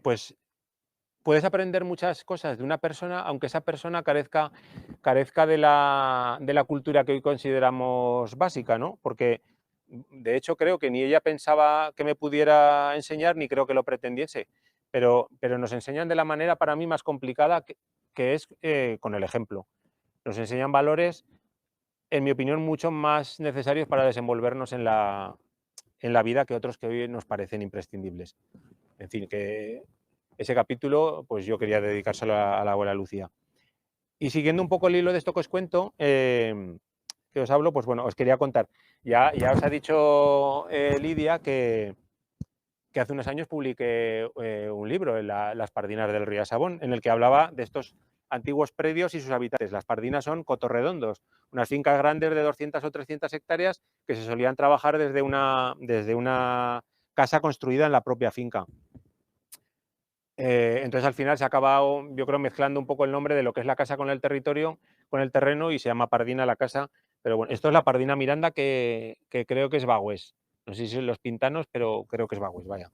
pues, puedes aprender muchas cosas de una persona, aunque esa persona carezca de la cultura que hoy consideramos básica, ¿no? Porque, de hecho, creo que ni ella pensaba que me pudiera enseñar, ni creo que lo pretendiese, pero nos enseñan de la manera para mí más complicada, que es con el ejemplo. Nos enseñan valores, en mi opinión, mucho más necesarios para desenvolvernos en la vida, que otros que hoy nos parecen imprescindibles. En fin, que ese capítulo, pues yo quería dedicárselo a la abuela Lucía. Y siguiendo un poco el hilo de esto que os cuento, que os hablo, pues bueno, os quería contar. Ya os ha dicho Lidia que hace unos años publiqué un libro, Las Pardinas del Río Sabón, en el que hablaba de estos antiguos predios y sus habitantes. Las Pardinas son cotorredondos, unas fincas grandes de 200 o 300 hectáreas que se solían trabajar desde una casa construida en la propia finca. Entonces al final se ha acabado, yo creo, mezclando un poco el nombre de lo que es la casa con el territorio, con el terreno, y se llama Pardina la casa. Pero bueno, esto es la Pardina Miranda, que creo que es Bagüés. No sé si son los Pintanos, pero creo que es Bagüés, vaya.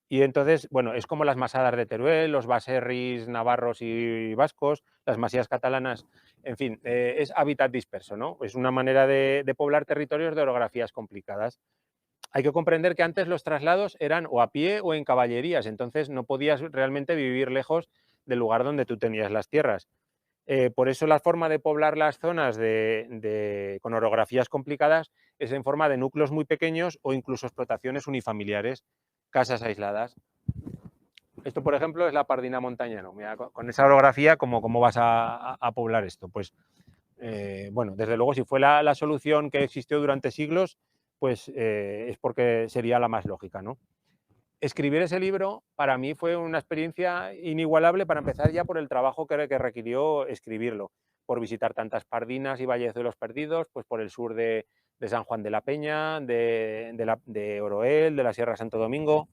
Y entonces, bueno, es como las masadas de Teruel, los baserris navarros y vascos, las masías catalanas, en fin, es hábitat disperso, ¿no? Es una manera de poblar territorios de orografías complicadas. Hay que comprender que antes los traslados eran o a pie o en caballerías, entonces no podías realmente vivir lejos del lugar donde tú tenías las tierras. Por eso la forma de poblar las zonas con orografías complicadas es en forma de núcleos muy pequeños o incluso explotaciones unifamiliares, casas aisladas. Esto, por ejemplo, es la Pardina Montañano. Mira, con esa orografía, ¿cómo vas a poblar esto? Pues, bueno, desde luego, si fue la solución que existió durante siglos, pues es porque sería la más lógica, ¿no? Escribir ese libro para mí fue una experiencia inigualable, para empezar ya por el trabajo que requirió escribirlo, por visitar tantas Pardinas y Valles de los Perdidos, pues por el sur de San Juan de la Peña, de Oroel, de la Sierra Santo Domingo,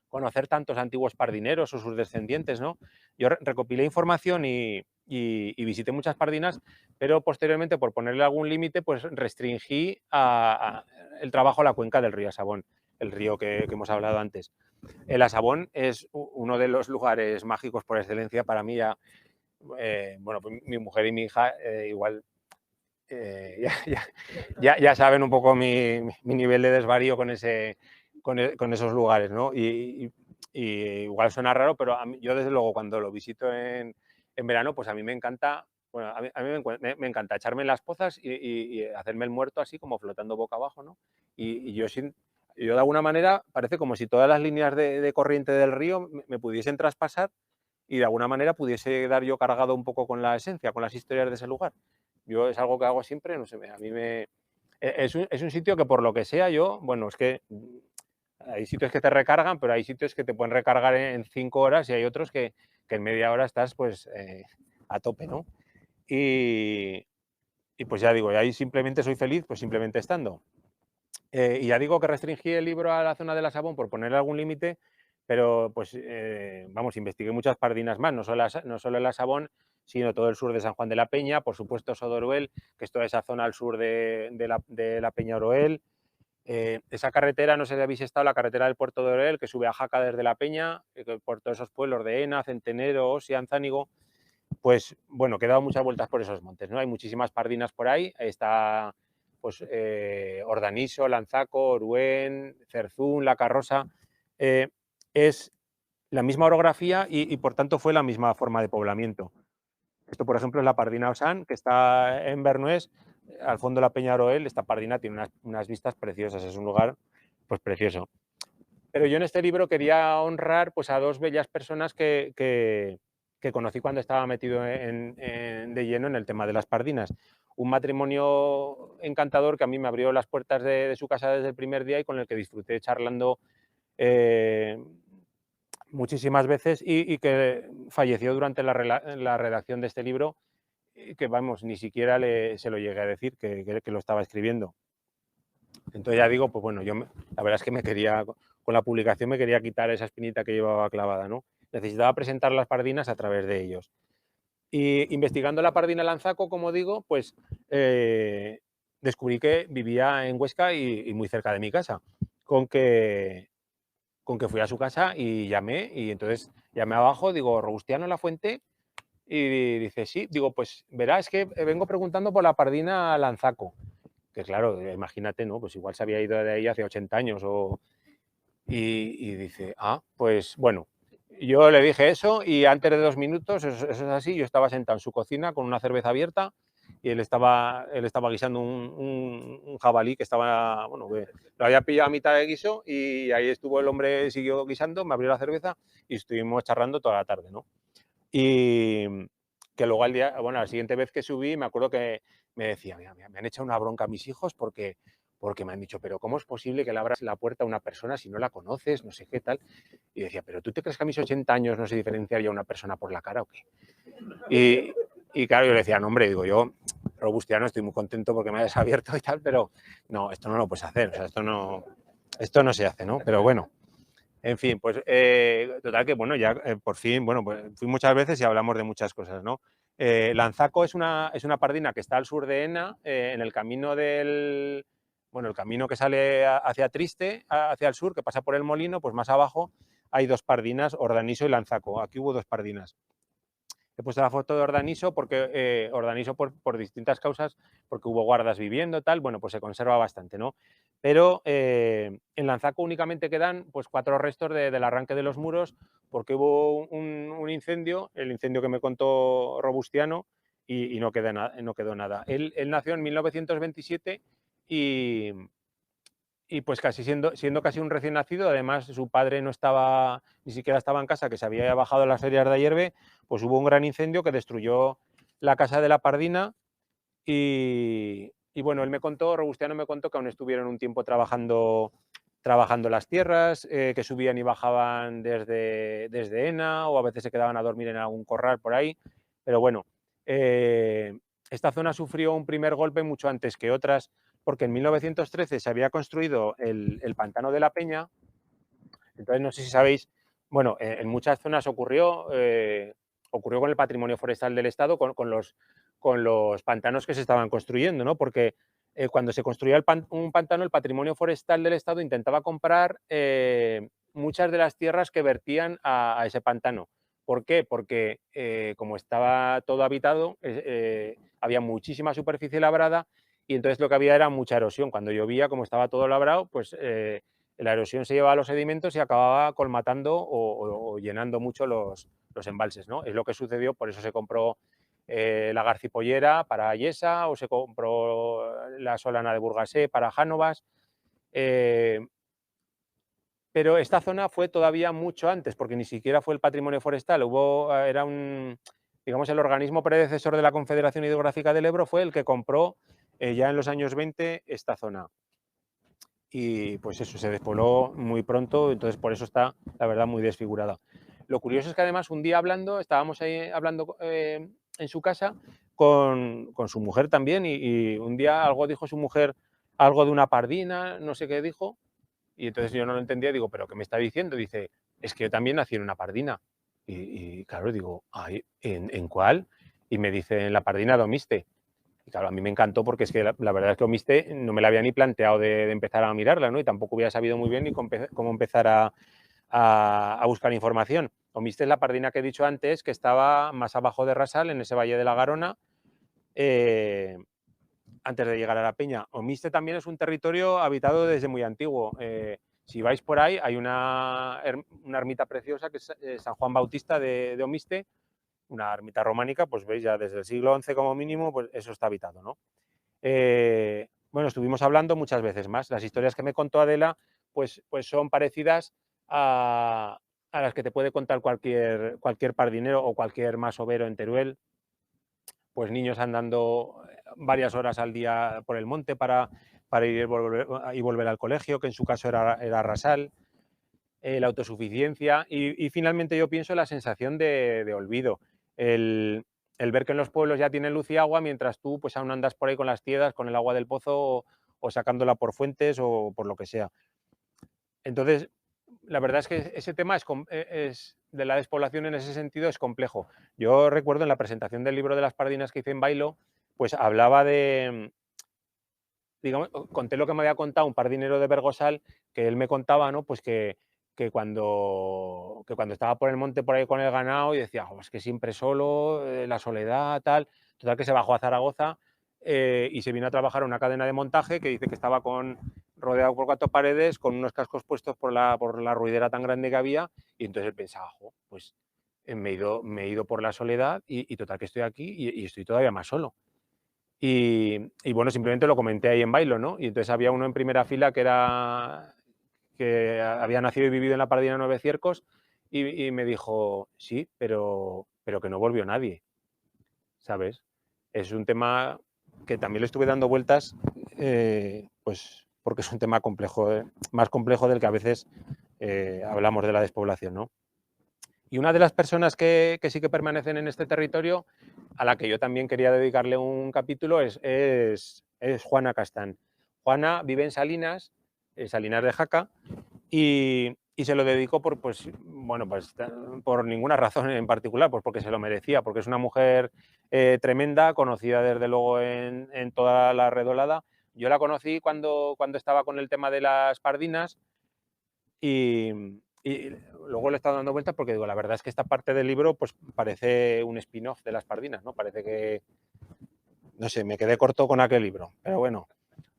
conocer tantos antiguos pardineros o sus descendientes, ¿no? Yo recopilé información y visité muchas pardinas, pero posteriormente, por ponerle algún límite, pues restringí el trabajo a la cuenca del río Asabón, el río que hemos hablado antes. El Asabón es uno de los lugares mágicos por excelencia para mí. Bueno, pues mi mujer y mi hija igual ya saben un poco mi nivel de desvarío con esos lugares, ¿no? Y igual suena raro, pero yo desde luego cuando lo visito en verano, pues a mí me encanta, bueno, a mí me encanta echarme en las pozas y hacerme el muerto así como flotando boca abajo, ¿no? Y yo de alguna manera parece como si todas las líneas de corriente del río me pudiesen traspasar y de alguna manera pudiese dar yo cargado un poco con la esencia, con las historias de ese lugar. Yo es algo que hago siempre, no sé, a mí es un sitio que por lo que sea bueno, es que hay sitios que te recargan, pero hay sitios que te pueden recargar en 5 horas y hay otros que en media hora estás pues a tope, ¿no? Y, pues ya digo, y ahí simplemente soy feliz, pues simplemente estando. Y ya digo que restringí el libro a la zona de la Sabón por ponerle algún límite, pero pues vamos, investigué muchas pardinas más, no solo el Asabón, sino todo el sur de San Juan de la Peña, por supuesto Sodoruel, que es toda esa zona al sur de la Peña Oroel. Esa carretera, no sé si habéis estado, la carretera del puerto de Oroel, que sube a Jaca desde la Peña, por todos esos pueblos de Ena, Centenero, Osia, Anzánigo, pues bueno, que he dado muchas vueltas por esos montes, ¿no? Hay muchísimas pardinas por ahí, está pues Ordaniso, Lanzaco, Oruén, Zerzún, La Carrosa, es la misma orografía y por tanto fue la misma forma de poblamiento. Esto, por ejemplo, es la Pardina Osán, que está en Bernués, al fondo de la Peña Aroel. Esta Pardina tiene unas vistas preciosas, es un lugar pues precioso. Pero yo en este libro quería honrar pues, a dos bellas personas que conocí cuando estaba metido de lleno en el tema de las pardinas. Un matrimonio encantador que a mí me abrió las puertas de su casa desde el primer día y con el que disfruté charlando muchísimas veces y que falleció durante la redacción de este libro, que vamos, ni siquiera se lo llegué a decir que lo estaba escribiendo. Entonces ya digo, pues bueno, la verdad es que me quería, con la publicación me quería quitar esa espinita que llevaba clavada, ¿no? Necesitaba presentar las pardinas a través de ellos. Y investigando la pardina lanzaco, como digo, pues descubrí que vivía en Huesca y muy cerca de mi casa, con que fui a su casa y llamé, y entonces llamé abajo, digo, ¿Robustiano La Fuente? Y dice, sí, digo, pues verá, es que vengo preguntando por la pardina lanzaco. Que claro, imagínate, ¿no? Pues igual se había ido de ahí hace 80 años y dice, pues bueno, yo le dije eso y antes de 2 minutos, eso es así, yo estaba sentado en su cocina con una cerveza abierta y él estaba guisando un jabalí que estaba, bueno, que lo había pillado a mitad de guiso y ahí estuvo el hombre, siguió guisando, me abrió la cerveza y estuvimos charlando toda la tarde, ¿no? Y que luego la siguiente vez que subí, me acuerdo que me decía, mira, me han echado una bronca a mis hijos porque me han dicho, pero ¿cómo es posible que le abras la puerta a una persona si no la conoces, no sé qué tal? Y decía, ¿pero tú te crees que a mis 80 años no sé diferenciaría una persona por la cara o qué? Y claro, yo le decía, no, hombre, digo yo, Robustiano, estoy muy contento porque me hayas abierto y tal, pero no, esto no lo puedes hacer, o sea, esto no se hace, ¿no? Pero bueno. En fin, pues total que, bueno, ya por fin, bueno, pues fui muchas veces y hablamos de muchas cosas, ¿no? Lanzaco es una pardina que está al sur de Ena, en el camino el camino que sale hacia Triste, hacia el sur, que pasa por el Molino, pues más abajo hay 2 pardinas, Ordaniso y Lanzaco. Aquí hubo 2 pardinas. He puesto la foto de Ordaniso porque Ordaniso por distintas causas, porque hubo guardas viviendo, tal, bueno, pues se conserva bastante, ¿no? Pero en Lanzaco únicamente quedan pues 4 restos del arranque de los muros, porque hubo un incendio, el incendio que me contó Robustiano, y no quedó nada. Él nació en 1927 y pues casi siendo casi un recién nacido, además su padre no estaba, ni siquiera estaba en casa, que se había bajado las ferias de Ayerbe, pues hubo un gran incendio que destruyó la casa de la Pardina y bueno, Robustiano me contó que aún estuvieron un tiempo trabajando las tierras, que subían y bajaban desde Ena o a veces se quedaban a dormir en algún corral por ahí, pero bueno, esta zona sufrió un primer golpe mucho antes que otras, porque en 1913 se había construido el pantano de la Peña. Entonces, no sé si sabéis, bueno, en muchas zonas ocurrió con el patrimonio forestal del Estado, con los pantanos que se estaban construyendo, ¿no? Porque cuando se construía un pantano, el patrimonio forestal del Estado intentaba comprar muchas de las tierras que vertían a ese pantano. ¿Por qué? Porque como estaba todo habitado, había muchísima superficie labrada y entonces lo que había era mucha erosión. Cuando llovía, como estaba todo labrado, pues la erosión se llevaba a los sedimentos y acababa colmatando o llenando mucho los embalses, ¿no? Es lo que sucedió, por eso se compró la Garcipollera para Ayesa o se compró la Solana de Burgasé para Jánovas. Pero esta zona fue todavía mucho antes, porque ni siquiera fue el patrimonio forestal. Era digamos, el organismo predecesor de la Confederación Hidrográfica del Ebro fue el que compró ya en los años 20 esta zona. Y pues eso, se despobló muy pronto, entonces por eso está, la verdad, muy desfigurada. Lo curioso es que además un día estábamos ahí hablando en su casa con su mujer también y un día dijo su mujer, algo de una pardina, no sé qué dijo, y entonces yo no lo entendía, digo, ¿pero qué me está diciendo? Dice, es que yo también nací en una pardina. Y claro, digo, ¿en cuál? Y me dice, en la pardina de Omiste. Y claro, a mí me encantó porque es que la verdad es que Omiste no me la había ni planteado de empezar a mirarla, ¿no? Y tampoco hubiera sabido muy bien ni cómo empezar a buscar información. Omiste es la pardina que he dicho antes, que estaba más abajo de Rasal, en ese valle de la Garona, antes de llegar a la peña. Omiste también es un territorio habitado desde muy antiguo. Si vais por ahí, hay una ermita preciosa que es San Juan Bautista de Omiste, una ermita románica, pues veis, ya desde el siglo XI como mínimo, pues eso está habitado, ¿no? Bueno, estuvimos hablando muchas veces más. Las historias que me contó Adela, pues son parecidas a las que te puede contar cualquier pardinero o cualquier masovero en Teruel. Pues niños andando varias horas al día por el monte para ir y volver al colegio, que en su caso era Rasal, la autosuficiencia y finalmente yo pienso la sensación de olvido, el ver que en los pueblos ya tienen luz y agua mientras tú pues aún andas por ahí con las tiendas, con el agua del pozo o sacándola por fuentes o por lo que sea. Entonces, la verdad es que ese tema es de la despoblación en ese sentido es complejo. Yo recuerdo en la presentación del libro de las Pardinas que hice en Bailo, pues hablaba de, digamos, conté lo que me había contado un pardinero de Bergosal, que él me contaba, ¿no? Pues que cuando estaba por el monte por ahí con el ganado y decía, "Jo, es que siempre solo, la soledad, tal". Total que se bajó a Zaragoza y se vino a trabajar a una cadena de montaje que dice que estaba rodeado por 4 paredes, con unos cascos puestos por la ruidera tan grande que había, y entonces él pensaba, "Jo, pues me he ido por la soledad y total que estoy aquí y estoy todavía más solo". Y bueno, simplemente lo comenté ahí en Bailo, ¿no? Y entonces había uno en primera fila que había nacido y vivido en la Pardina de Nueve Ciercos y me dijo, sí, pero que no volvió nadie, ¿sabes? Es un tema que también le estuve dando vueltas, pues porque es un tema complejo, más complejo del que a veces hablamos de la despoblación, ¿no? Y una de las personas que sí que permanecen en este territorio, a la que yo también quería dedicarle un capítulo, es Juana Castán. Juana vive en Salinas, Salinas de Jaca, y se lo dedico por ninguna razón en particular, pues porque se lo merecía, porque es una mujer tremenda, conocida desde luego en toda la redolada. Yo la conocí cuando estaba con el tema de las pardinas y luego le he estado dando vueltas porque digo, la verdad es que esta parte del libro pues parece un spin-off de las pardinas, ¿no? Parece que, no sé, me quedé corto con aquel libro, pero bueno.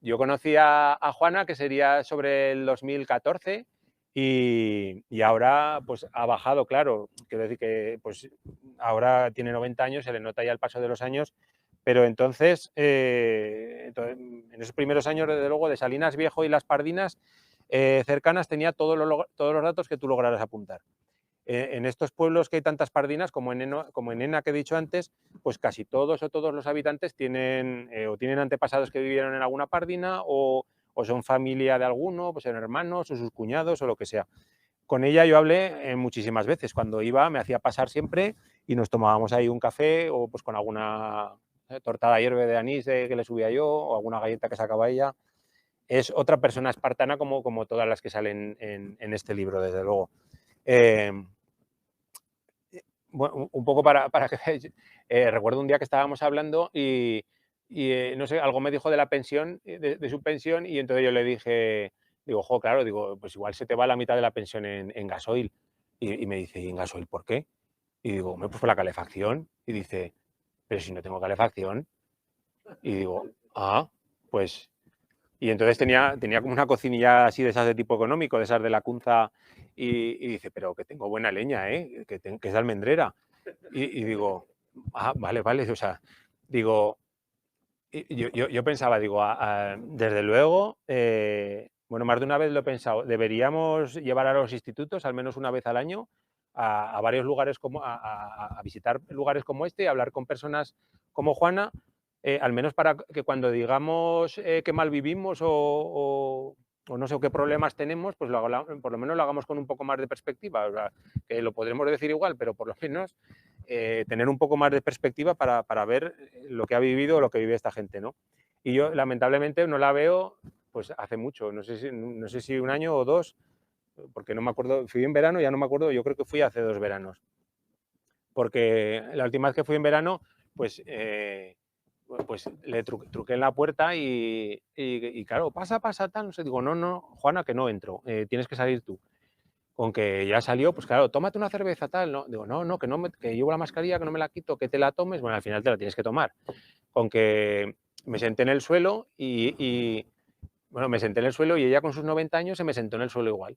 Yo conocí a Juana, que sería sobre el 2014, y ahora pues ha bajado, claro. Quiero decir que pues ahora tiene 90 años, se le nota ya el paso de los años, pero entonces, en esos primeros años, desde luego, de Salinas Viejo y Las Pardinas cercanas, tenía todos los datos que tú lograras apuntar. En estos pueblos que hay tantas pardinas, como en Ena que he dicho antes, pues casi todos o todos los habitantes tienen o tienen antepasados que vivieron en alguna pardina o son familia de alguno, pues son hermanos o sus cuñados o lo que sea. Con ella yo hablé muchísimas veces. Cuando iba me hacía pasar siempre y nos tomábamos ahí un café o pues con alguna tortada hierve de anís que le subía yo o alguna galleta que sacaba ella. Es otra persona espartana como todas las que salen en este libro, desde luego. Eh, bueno, un poco para que veáis, recuerdo un día que estábamos hablando y no sé, algo me dijo de la pensión, de su pensión, y entonces yo le dije, digo, jo, claro, digo, pues igual se te va la mitad de la pensión en gasoil. Y me dice, ¿y en gasoil por qué? Y digo, hombre, pues por la calefacción. Y dice, pero si no tengo calefacción. Y digo, ah, pues y entonces tenía como una cocinilla así de esas de tipo económico, de esas de la Cunza, y dice, pero que tengo buena leña, que es de almendrera. Y digo, ah, vale, vale, o sea, digo, yo pensaba, digo, desde luego, bueno, más de una vez lo he pensado, deberíamos llevar a los institutos, al menos una vez al año, a varios lugares, a visitar lugares como este, a hablar con personas como Juana, al menos para que cuando digamos que mal vivimos o no sé qué problemas tenemos, pues por lo menos lo hagamos con un poco más de perspectiva. O sea, que lo podremos decir igual, pero por lo menos tener un poco más de perspectiva para ver lo que ha vivido o lo que vive esta gente, ¿no? Y yo, lamentablemente, no la veo pues hace mucho, no sé si un año o dos, porque no me acuerdo, fui en verano, ya no me acuerdo, yo creo que fui hace 2 veranos. Porque la última vez que fui en verano, pues le truqué en la puerta y claro, pasa, tal, no sé, digo, no, Juana, que no entro, tienes que salir tú. Con que ya salió, pues claro, tómate una cerveza, tal, no, digo, no, que llevo la mascarilla, que no me la quito, que te la tomes, bueno, al final te la tienes que tomar. Con que me senté en el suelo bueno, me senté en el suelo y ella con sus 90 años se me sentó en el suelo igual,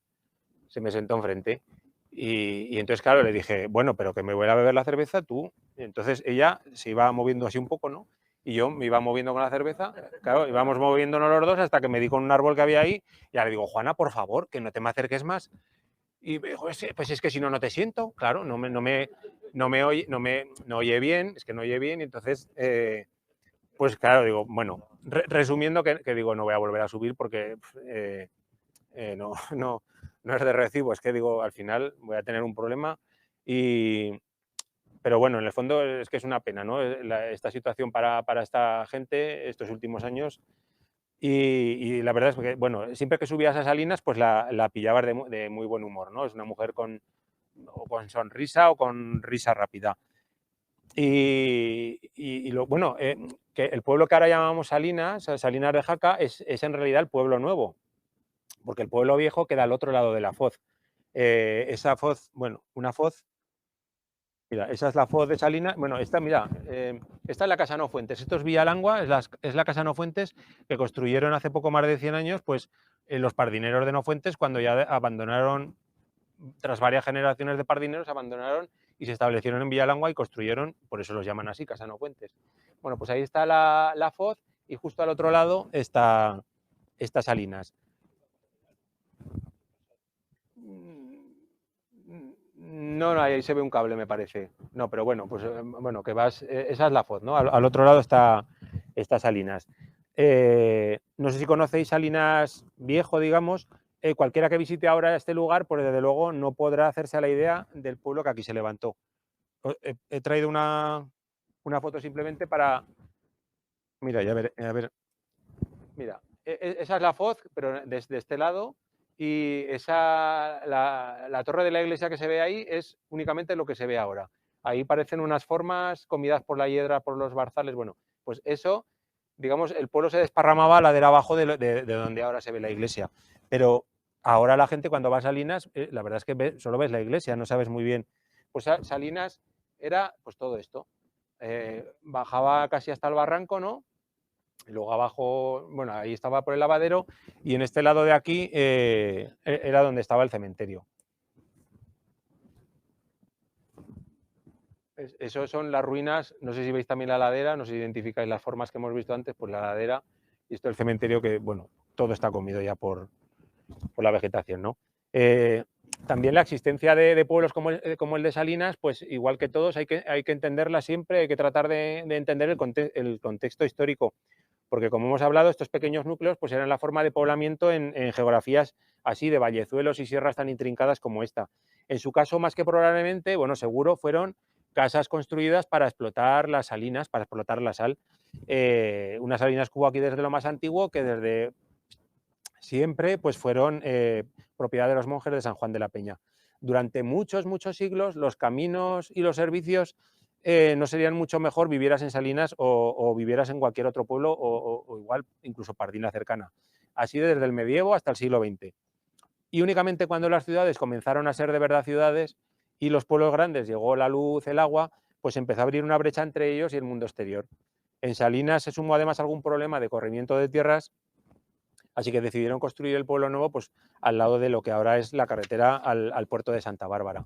se me sentó enfrente. Y entonces, claro, le dije, bueno, pero que me voy a beber la cerveza tú. Y entonces ella se iba moviendo así un poco, ¿no? Y yo me iba moviendo con la cerveza, claro, íbamos moviéndonos los dos hasta que me di con un árbol que había ahí y ya le digo, Juana, por favor, que no te me acerques más. Y me dijo, pues es que si no, no te siento. Claro, no oye bien, es que no oye bien. Y entonces, pues claro, digo, bueno, resumiendo que digo, no voy a volver a subir porque no, no es de recibo, es que digo, al final voy a tener un problema. Pero bueno, en el fondo es que es una pena, ¿no? Esta situación para esta gente estos últimos años. Y la verdad es que, bueno, siempre que subías a Salinas, pues la pillabas de muy buen humor, ¿no? Es una mujer o con sonrisa o con risa rápida. Bueno, que el pueblo que ahora llamamos Salinas, Salinas de Jaca, es en realidad el pueblo nuevo, porque el pueblo viejo queda al otro lado de la foz. Esa foz, bueno, una foz, mira, esa es la foz de Salinas. Bueno, esta, mira, esta es la Casa No Fuentes, esto es Villalangua, es la Casa No Fuentes que construyeron hace poco más de 100 años, pues los pardineros de No Fuentes, cuando ya abandonaron, tras varias generaciones de pardineros, abandonaron y se establecieron en Villalangua y construyeron, por eso los llaman así, Casa No Fuentes. Bueno, pues ahí está la foz y justo al otro lado está Salinas. No, ahí se ve un cable, me parece. No, pero bueno, pues bueno, que vas, esa es la foz, ¿no? Al otro lado está Salinas. No sé si conocéis Salinas Viejo, digamos. Cualquiera que visite ahora este lugar, pues desde luego no podrá hacerse a la idea del pueblo que aquí se levantó. He traído una foto simplemente para... Mira, ya a ver, mira, esa es la foz, pero desde este lado, y la torre de la iglesia que se ve ahí es únicamente lo que se ve ahora. Ahí parecen unas formas comidas por la hiedra, por los barzales. Bueno, pues eso, digamos, el pueblo se desparramaba a la ladera abajo de donde ahora se ve la iglesia. Pero ahora la gente cuando va a Salinas, la verdad es que solo ves la iglesia, no sabes muy bien. Pues Salinas era pues todo esto. Bajaba casi hasta el barranco, ¿no? Luego abajo, bueno, ahí estaba por el lavadero y en este lado de aquí era donde estaba el cementerio. Eso son las ruinas, no sé si veis también la ladera, no sé si identificáis las formas que hemos visto antes, pues la ladera y esto el cementerio que, bueno, todo está comido ya por la vegetación, ¿no? También la existencia de pueblos como el de Salinas, pues igual que todos hay que entenderla siempre, hay que tratar de entender el contexto histórico, porque como hemos hablado, estos pequeños núcleos pues eran la forma de poblamiento en geografías así de vallezuelos y sierras tan intrincadas como esta. En su caso, más que probablemente, bueno, seguro fueron casas construidas para explotar las salinas, para explotar la sal. Unas salinas que hubo aquí desde lo más antiguo, que desde siempre pues fueron propiedad de los monjes de San Juan de la Peña. Durante muchos, muchos siglos, los caminos y los servicios no serían mucho mejor vivieras en Salinas o vivieras en cualquier otro pueblo o igual incluso Pardina cercana. Así desde el medievo hasta el siglo XX. Y únicamente cuando las ciudades comenzaron a ser de verdad ciudades y los pueblos grandes llegó la luz, el agua, pues empezó a abrir una brecha entre ellos y el mundo exterior. En Salinas se sumó además algún problema de corrimiento de tierras, así que decidieron construir el pueblo nuevo pues, al lado de lo que ahora es la carretera al puerto de Santa Bárbara.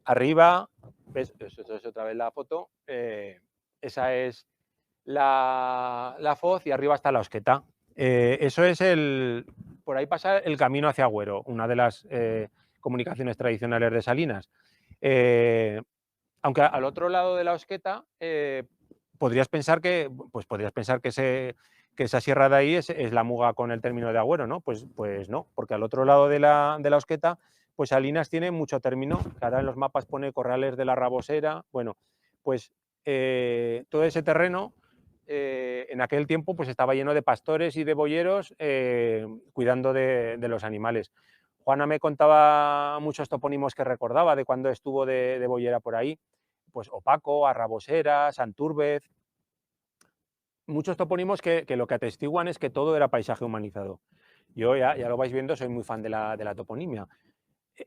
Arriba, ¿ves? Esto es otra vez la foto, esa es la foz y arriba está la Osqueta. Eso es por ahí pasa el camino hacia Agüero, una de las comunicaciones tradicionales de Salinas. Aunque al otro lado de la Osqueta podrías pensar que esa sierra de ahí es la Muga con el término de Agüero, ¿no? Pues no, porque al otro lado de la Osqueta, pues Salinas tiene mucho término, que ahora en los mapas pone Corrales de la Rabosera. Bueno, pues todo ese terreno en aquel tiempo pues estaba lleno de pastores y de boyeros cuidando de los animales. Juana me contaba muchos topónimos que recordaba de cuando estuvo de boyera por ahí, pues Opaco, Arrabosera, Santúrbez, muchos topónimos que lo que atestiguan es que todo era paisaje humanizado. Yo ya lo vais viendo, soy muy fan de la toponimia.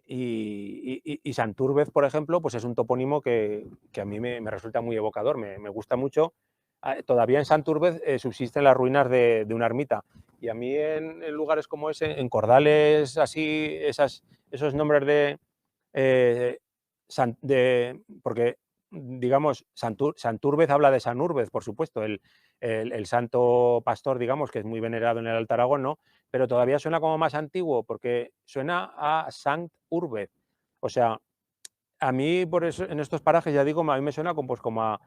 Y Santúrbez, por ejemplo, pues es un topónimo que a mí me resulta muy evocador, me gusta mucho, todavía en Santurbez subsisten las ruinas de una ermita. Y a mí en lugares como ese, en Cordales, así, esos nombres eh, porque, digamos, Santurbez habla de Sanúrbez, por supuesto, el santo pastor, digamos, que es muy venerado en el Alto Aragón, ¿no? Pero todavía suena como más antiguo, porque suena a Sant Urbez. O sea, a mí, por eso, en estos parajes, ya digo, a mí me suena como, pues, como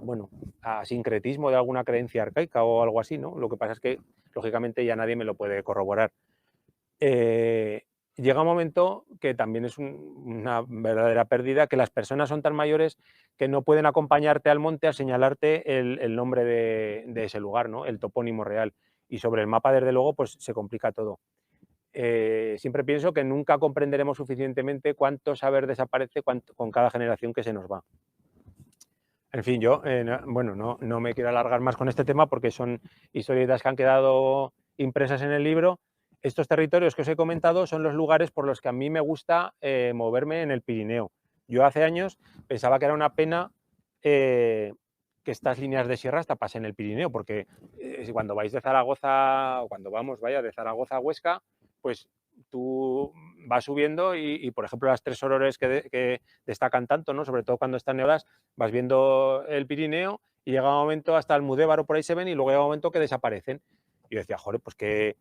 bueno, a sincretismo de alguna creencia arcaica o algo así, ¿no? Lo que pasa es que, lógicamente, ya nadie me lo puede corroborar. Llega un momento que también es una verdadera pérdida, que las personas son tan mayores que no pueden acompañarte al monte a señalarte el nombre de ese lugar, ¿no? El topónimo real. Y sobre el mapa, desde luego, pues se complica todo. Siempre pienso que nunca comprenderemos suficientemente cuánto saber desaparece con cada generación que se nos va. En fin, yo, bueno, no me quiero alargar más con este tema porque son historietas que han quedado impresas en el libro. Estos territorios que os he comentado son los lugares por los que a mí me gusta moverme en el Pirineo. Yo hace años pensaba que era una pena que estas líneas de sierras tapasen el Pirineo, porque cuando vais de Zaragoza, o cuando vamos, vaya, de Zaragoza a Huesca, pues tú vas subiendo y por ejemplo, las tres horores que destacan tanto, ¿no? Sobre todo cuando están nevadas, vas viendo el Pirineo y llega un momento hasta el Mudévaro, por ahí se ven, y luego llega un momento que desaparecen. Y yo decía, joder, pues qué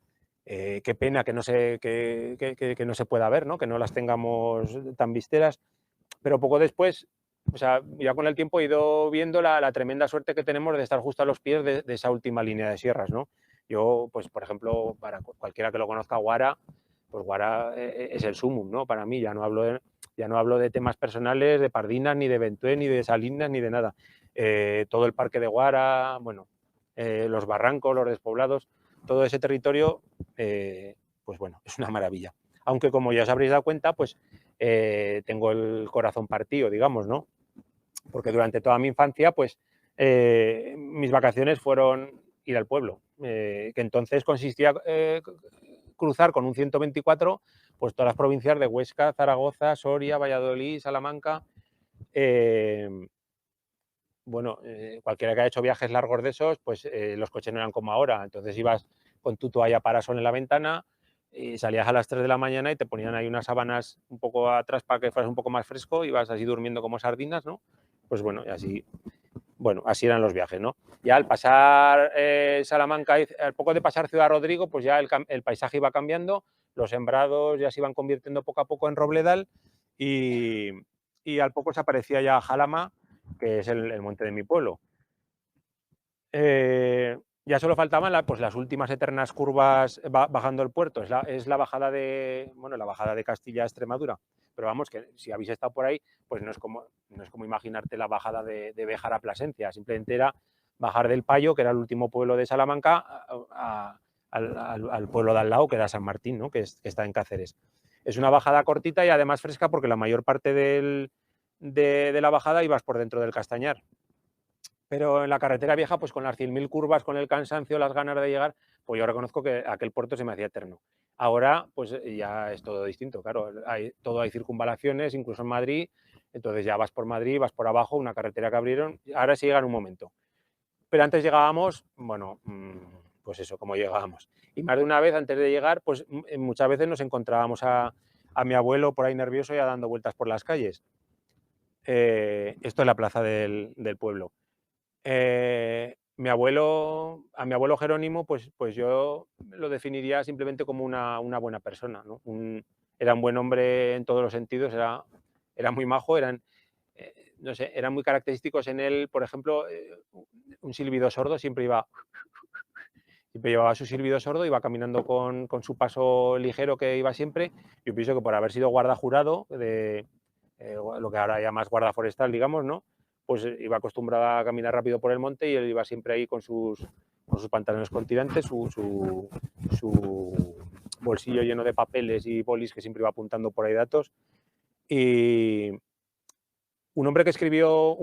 pena que no que no se pueda ver, ¿no? Que no las tengamos tan visteras. Pero poco después, o sea, ya con el tiempo he ido viendo la tremenda suerte que tenemos de estar justo a los pies de esa última línea de sierras, ¿no? Yo, pues, por ejemplo, para cualquiera que lo conozca, Guara, pues Guara es el sumum, ¿no? Para mí, ya no hablo de temas personales, de Pardinas, ni de Ventué, ni de Salinas, ni de nada. Todo el parque de Guara, bueno, los barrancos, los despoblados, todo ese territorio, pues bueno, es una maravilla. Aunque, como ya os habréis dado cuenta, pues tengo el corazón partido, digamos, ¿no? Porque durante toda mi infancia, pues mis vacaciones fueron ir al pueblo, que entonces consistía cruzar con un 124 pues todas las provincias de Huesca, Zaragoza, Soria, Valladolid, Salamanca. Bueno, cualquiera que haya hecho viajes largos de esos, pues los coches no eran como ahora, entonces ibas con tu toalla parasol en la ventana y salías a las 3 de la mañana y te ponían ahí unas sábanas un poco atrás para que fueras un poco más fresco, ibas así durmiendo como sardinas, ¿no? Pues bueno, y así, bueno, así eran los viajes, ¿no? Ya al pasar Salamanca, al poco de pasar Ciudad Rodrigo, pues ya el paisaje iba cambiando, los sembrados ya se iban convirtiendo poco a poco en robledal y al poco se aparecía ya Jalama, que es el monte de mi pueblo. Ya solo faltaban pues las últimas eternas curvas bajando el puerto, es la bajada la bajada de Castilla a Extremadura, pero vamos, que si habéis estado por ahí, pues no es como imaginarte la bajada de Béjar a Plasencia, simplemente era bajar del Payo, que era el último pueblo de Salamanca, al pueblo de al lado, que era San Martín, ¿no? que está en Cáceres. Es una bajada cortita y además fresca porque la mayor parte de la bajada ibas por dentro del Castañar. Pero en la carretera vieja, pues con las 100.000 curvas, con el cansancio, las ganas de llegar, pues yo reconozco que aquel puerto se me hacía eterno. Ahora, pues ya es todo distinto, claro. Hay circunvalaciones, incluso en Madrid, entonces ya vas por Madrid, vas por abajo, una carretera que abrieron, ahora sí llega en un momento. Pero antes llegábamos, bueno, pues eso, como llegábamos. Y más de una vez, antes de llegar, pues muchas veces nos encontrábamos a mi abuelo por ahí nervioso ya dando vueltas por las calles. Esto es la plaza del pueblo. A mi abuelo Jerónimo, pues yo lo definiría simplemente como una buena persona, ¿no? Era un buen hombre en todos los sentidos, era muy majo, no sé, eran muy característicos en él, por ejemplo, un silbido sordo, siempre llevaba su silbido sordo, iba caminando con su paso ligero que iba siempre. Yo pienso que por haber sido guarda jurado de lo que ahora llamas guarda forestal, digamos, ¿no? Pues iba acostumbrada a caminar rápido por el monte y él iba siempre ahí con sus pantalones con tirantes, su bolsillo lleno de papeles y bolis que siempre iba apuntando por ahí datos. Y un hombre que escribió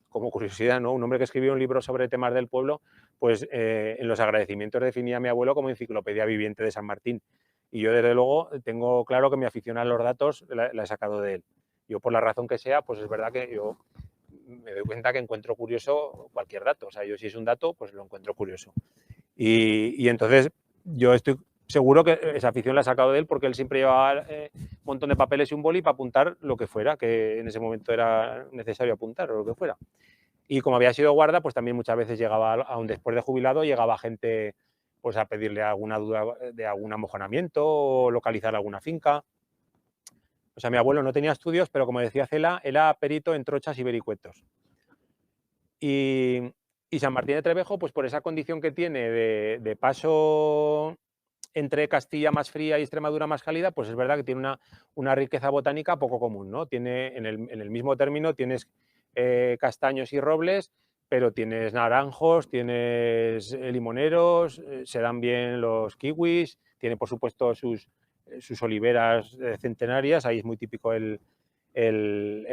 como curiosidad, ¿no? Un hombre que escribió un libro sobre temas del pueblo, pues en los agradecimientos definía a mi abuelo como enciclopedia viviente de San Martín. Y yo, desde luego, tengo claro que mi afición a los datos la he sacado de él. Yo, por la razón que sea, pues es verdad que yo me doy cuenta que encuentro curioso cualquier dato. O sea, yo si es un dato, pues lo encuentro curioso. Y entonces yo estoy seguro que esa afición la ha sacado de él porque él siempre llevaba un montón de papeles y un boli para apuntar lo que fuera, que en ese momento era necesario apuntar o lo que fuera. Y como había sido guarda, pues también muchas veces llegaba, aún después de jubilado, llegaba gente pues a pedirle alguna duda de algún amojonamiento o localizar alguna finca. O sea, mi abuelo no tenía estudios, pero como decía Cela, era perito en trochas y vericuetos. Y, y San Martín de Trevejo, pues por esa condición que tiene de paso entre Castilla más fría y Extremadura más cálida, pues es verdad que tiene una riqueza botánica poco común, ¿no? Tiene, en el mismo término tienes castaños y robles, pero tienes naranjos, tienes limoneros, se dan bien los kiwis, tiene por supuesto sus oliveras centenarias, ahí es muy típico el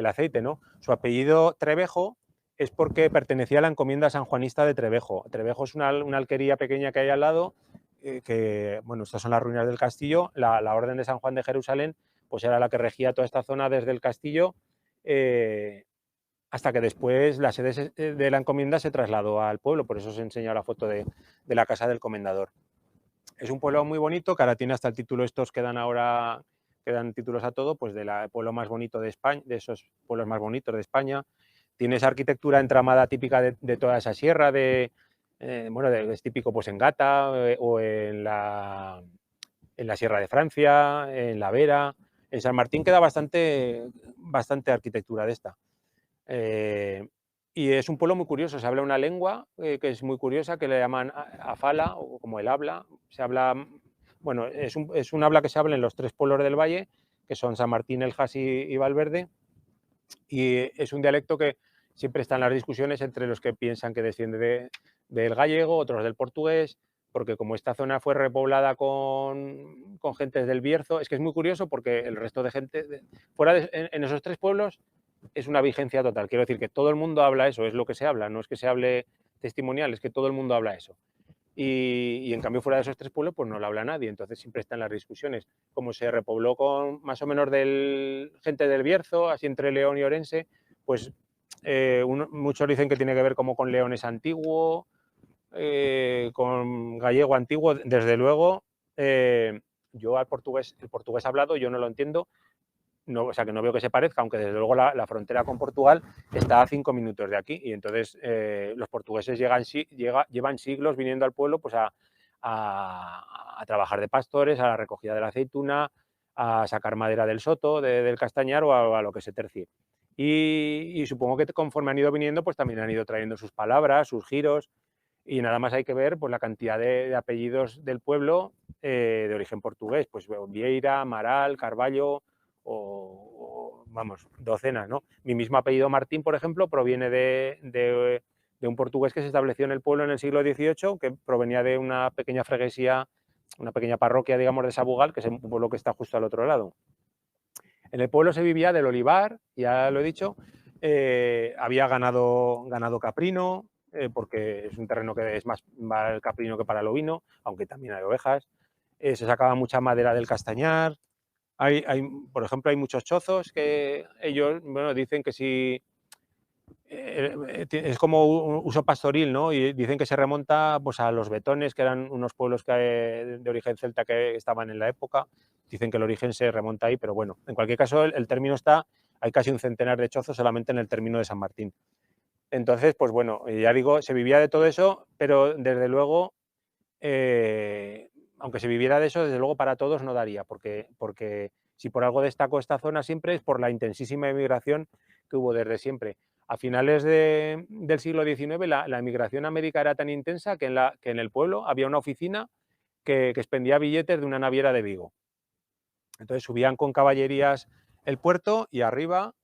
aceite, ¿no? Su apellido Trevejo es porque pertenecía a la encomienda sanjuanista de Trevejo. Trevejo es una alquería pequeña que hay al lado, que, bueno, estas son las ruinas del castillo. La Orden de San Juan de Jerusalén, pues era la que regía toda esta zona desde el castillo, hasta que después la sede de la encomienda se trasladó al pueblo, por eso os he enseñado la foto de la casa del comendador. Es un pueblo muy bonito, que ahora tiene hasta el título estos que dan ahora, que dan títulos a todo, pues del pueblo más bonito de España, de esos pueblos más bonitos de España. Tiene esa arquitectura entramada típica de toda esa sierra, bueno, es típico pues en Gata o en la Sierra de Francia, en la Vera. En San Martín queda bastante arquitectura de esta. Y es un pueblo muy curioso, se habla una lengua que es muy curiosa, que le llaman afala, o como el habla. Se habla, bueno, es un habla que se habla en los tres pueblos del valle, que son San Martín, El Jas y Valverde, y es un dialecto que siempre está en las discusiones entre los que piensan que desciende del gallego, otros del portugués, porque como esta zona fue repoblada con gentes del Bierzo, es que es muy curioso porque el resto de gente, en esos tres pueblos, es una vigencia total. Quiero decir que todo el mundo habla eso, es lo que se habla, no es que se hable testimonial, es que todo el mundo habla eso. Y en cambio fuera de esos tres pueblos pues no lo habla nadie, entonces siempre están las discusiones. Como se repobló con más o menos gente del Bierzo, así entre León y Orense, pues muchos dicen que tiene que ver como con leones antiguo, con gallego antiguo, desde luego. Yo el portugués hablado yo no lo entiendo, no, o sea que no veo que se parezca, aunque desde luego la frontera con Portugal está a 5 minutos de aquí y entonces los portugueses llevan siglos viniendo al pueblo pues a trabajar de pastores, a la recogida de la aceituna, a sacar madera del soto, del castañar o a lo que se tercie. Y supongo que conforme han ido viniendo pues también han ido trayendo sus palabras, sus giros y nada más hay que ver pues la cantidad de apellidos del pueblo de origen portugués, pues Vieira, Amaral, Carballo, vamos, docenas, ¿no? Mi mismo apellido Martín, por ejemplo, proviene de un portugués que se estableció en el pueblo en el siglo XVIII, que provenía de una pequeña freguesía, una pequeña parroquia, digamos, de Sabugal, que es un pueblo que está justo al otro lado. En el pueblo se vivía del olivar, ya lo he dicho, había ganado caprino, porque es un terreno que es más para el caprino que para el ovino, aunque también hay ovejas. Se sacaba mucha madera del castañar. Por ejemplo, hay muchos chozos que ellos, bueno, dicen que si es como un uso pastoril, ¿no? Y dicen que se remonta pues, a los betones, que eran unos pueblos de origen celta que estaban en la época. Dicen que el origen se remonta ahí, pero bueno, en cualquier caso el término hay casi un centenar de chozos solamente en el término de San Martín. Entonces, pues bueno, ya digo, se vivía de todo eso, pero desde luego, aunque se viviera de eso, desde luego para todos no daría, porque si por algo destacó esta zona siempre es por la intensísima emigración que hubo desde siempre. A finales del siglo XIX la emigración a América era tan intensa que en el pueblo había una oficina que expendía billetes de una naviera de Vigo. Entonces subían con caballerías el puerto y arriba,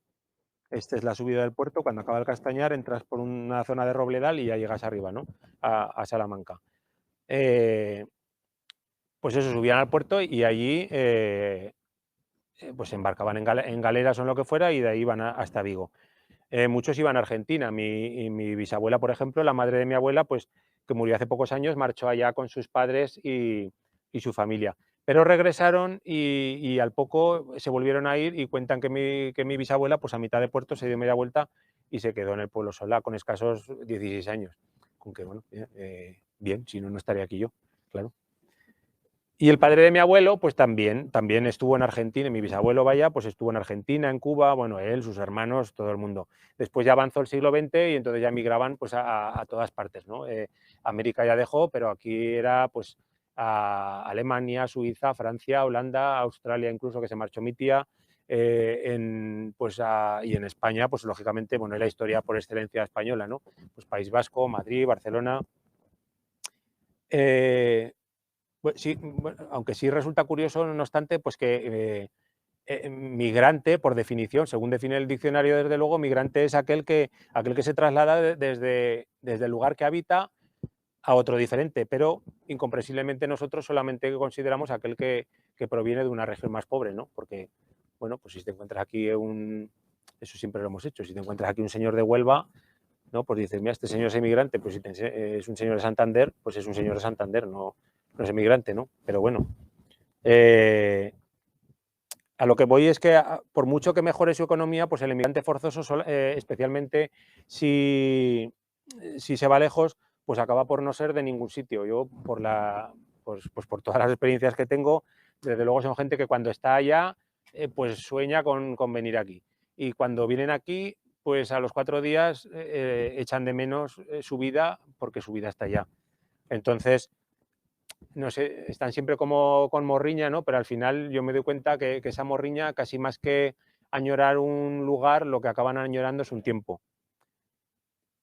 esta es la subida del puerto, cuando acaba el Castañar entras por una zona de Robledal y ya llegas arriba, ¿no? A Salamanca. Pues eso, subían al puerto y allí pues se embarcaban en galeras o en lo que fuera y de ahí iban hasta Vigo. Muchos iban a Argentina. Mi bisabuela, por ejemplo, la madre de mi abuela, pues que murió hace pocos años, marchó allá con sus padres y su familia. Pero regresaron y al poco se volvieron a ir y cuentan que mi bisabuela, pues a mitad de puerto, se dio media vuelta y se quedó en el pueblo sola con escasos 16 años. Con que, bueno, bien, si no, no estaría aquí yo, claro. Y el padre de mi abuelo, pues también estuvo en Argentina, mi bisabuelo, vaya, pues estuvo en Argentina, en Cuba, bueno, él, sus hermanos, todo el mundo. Después ya avanzó el siglo XX y entonces ya migraban pues a todas partes, ¿no? América ya dejó, pero aquí era pues a Alemania, Suiza, Francia, Holanda, Australia incluso, que se marchó mi tía, y en España, pues lógicamente, bueno, es la historia por excelencia española, ¿no? Pues País Vasco, Madrid, Barcelona. Sí, bueno, aunque sí resulta curioso, no obstante, pues que migrante, por definición, según define el diccionario, desde luego, migrante es aquel que se traslada desde el lugar que habita a otro diferente, pero incomprensiblemente nosotros solamente consideramos aquel que proviene de una región más pobre, ¿no? Porque, bueno, pues si te encuentras aquí eso siempre lo hemos hecho, si te encuentras aquí un señor de Huelva, ¿no? Pues dices, mira, este señor es emigrante, pues si es un señor de Santander, pues es un señor de Santander, no es emigrante, ¿no? Pero bueno, a lo que voy es que por mucho que mejore su economía, pues el emigrante forzoso, especialmente si se va lejos, pues acaba por no ser de ningún sitio. Yo, pues por todas las experiencias que tengo, desde luego son gente que cuando está allá, pues sueña con venir aquí. Y cuando vienen aquí, pues a los 4 días echan de menos su vida porque su vida está allá. Entonces, no sé, están siempre como con morriña, ¿no? Pero al final yo me doy cuenta que esa morriña, casi más que añorar un lugar, lo que acaban añorando es un tiempo.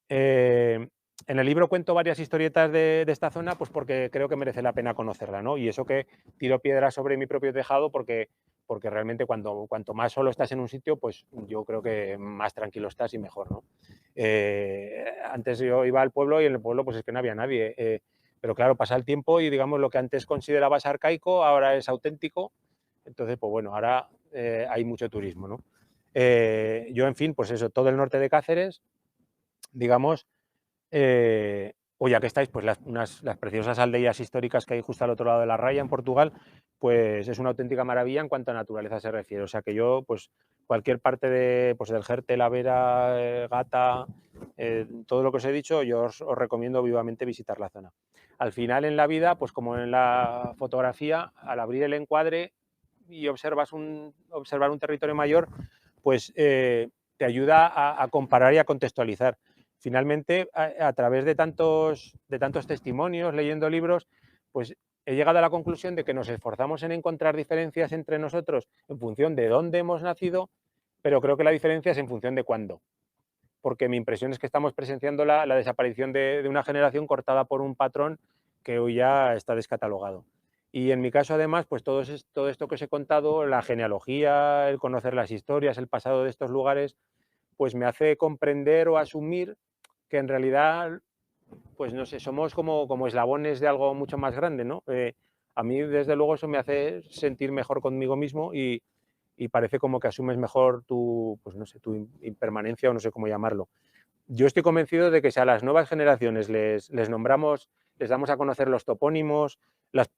En el libro cuento varias historietas de esta zona, pues porque creo que merece la pena conocerla, ¿no? Y eso que tiro piedras sobre mi propio tejado, porque realmente cuanto más solo estás en un sitio, pues yo creo que más tranquilo estás y mejor, ¿no? Antes yo iba al pueblo y en el pueblo pues es que no había nadie. Pero claro, pasa el tiempo y digamos lo que antes considerabas arcaico, ahora es auténtico. Entonces, pues bueno, ahora hay mucho turismo, ¿no? Yo, en fin, pues eso, todo el norte de Cáceres, digamos, o ya que estáis, pues las preciosas aldeas históricas que hay justo al otro lado de la raya en Portugal, pues es una auténtica maravilla en cuanto a naturaleza se refiere. O sea que yo, pues cualquier parte pues del Jerte, La Vera, Gata, todo lo que os he dicho, yo os recomiendo vivamente visitar la zona. Al final en la vida, pues como en la fotografía, al abrir el encuadre y observar un territorio mayor, pues te ayuda a comparar y a contextualizar. Finalmente, a través de tantos testimonios, leyendo libros, pues he llegado a la conclusión de que nos esforzamos en encontrar diferencias entre nosotros en función de dónde hemos nacido, pero creo que la diferencia es en función de cuándo. Porque mi impresión es que estamos presenciando la desaparición de una generación cortada por un patrón que hoy ya está descatalogado. Y en mi caso, además, pues todo esto que os he contado, la genealogía, el conocer las historias, el pasado de estos lugares, pues me hace comprender o asumir que en realidad, pues no sé, somos como eslabones de algo mucho más grande, ¿no? A mí, desde luego, eso me hace sentir mejor conmigo mismo y parece como que asumes mejor pues no sé, tu impermanencia o no sé cómo llamarlo. Yo estoy convencido de que si a las nuevas generaciones les nombramos, les damos a conocer los topónimos,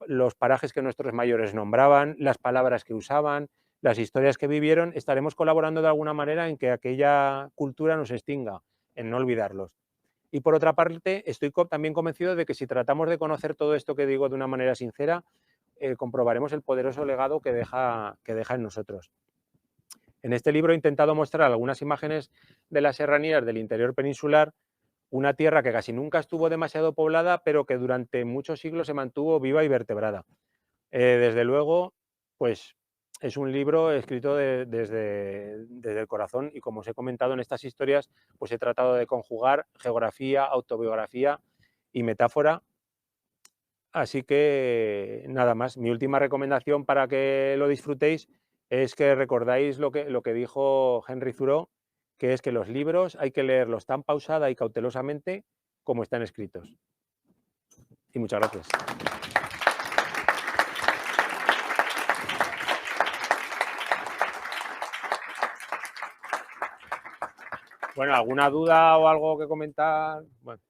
los parajes que nuestros mayores nombraban, las palabras que usaban, las historias que vivieron, estaremos colaborando de alguna manera en que aquella cultura no se extinga, en no olvidarlos. Y por otra parte, estoy también convencido de que si tratamos de conocer todo esto que digo de una manera sincera, comprobaremos el poderoso legado que deja en nosotros. En este libro he intentado mostrar algunas imágenes de las serranías del interior peninsular, una tierra que casi nunca estuvo demasiado poblada, pero que durante muchos siglos se mantuvo viva y vertebrada. Desde luego, pues es un libro escrito desde el corazón y, como os he comentado en estas historias, pues he tratado de conjugar geografía, autobiografía y metáfora. Así que nada más. Mi última recomendación para que lo disfrutéis es que recordáis lo que dijo Henry Thoreau, que es que los libros hay que leerlos tan pausada y cautelosamente como están escritos. Y muchas gracias. Bueno, ¿alguna duda o algo que comentar? Bueno.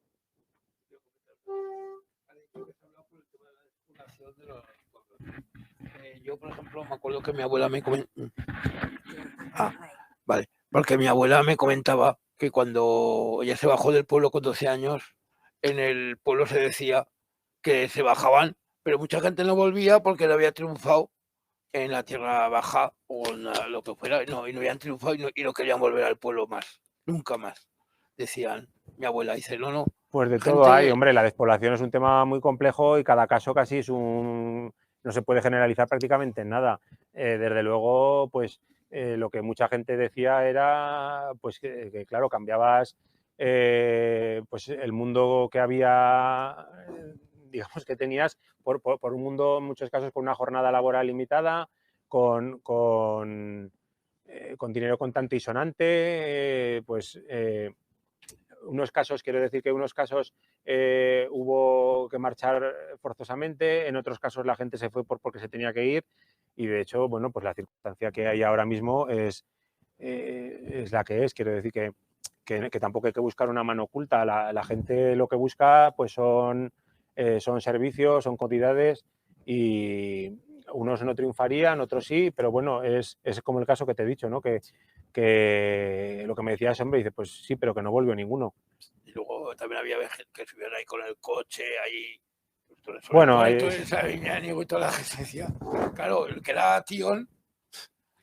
Yo, por ejemplo, me acuerdo que mi abuela me comentaba, porque mi abuela me comentaba que cuando ella se bajó del pueblo con 12 años, en el pueblo se decía que se bajaban, pero mucha gente no volvía porque no había triunfado en la tierra baja o en lo que fuera, y no habían triunfado y no querían volver al pueblo más, nunca más. Decían, mi abuela dice, no, Pues de todo hay, hombre, la despoblación es un tema muy complejo y cada caso casi es no se puede generalizar prácticamente en nada. Desde luego, pues lo que mucha gente decía era pues que claro, cambiabas pues el mundo que había, digamos que tenías por un mundo en muchos casos con una jornada laboral limitada, con dinero contante y sonante, unos casos, quiero decir que unos casos hubo que marchar forzosamente, en otros casos la gente se fue porque se tenía que ir y de hecho, bueno, pues la circunstancia que hay ahora mismo es la que es, quiero decir que tampoco hay que buscar una mano oculta, la gente lo que busca pues son servicios, son comodidades y unos no triunfarían, otros sí, pero bueno, es como el caso que te he dicho, ¿no? Que lo que me decía ese hombre, dice, pues sí, pero que no volvió ninguno. Y luego también había gente que estuvieron ahí con el coche, ahí. Bueno, ahí. Y toda la gente decía, claro, el que era Tion,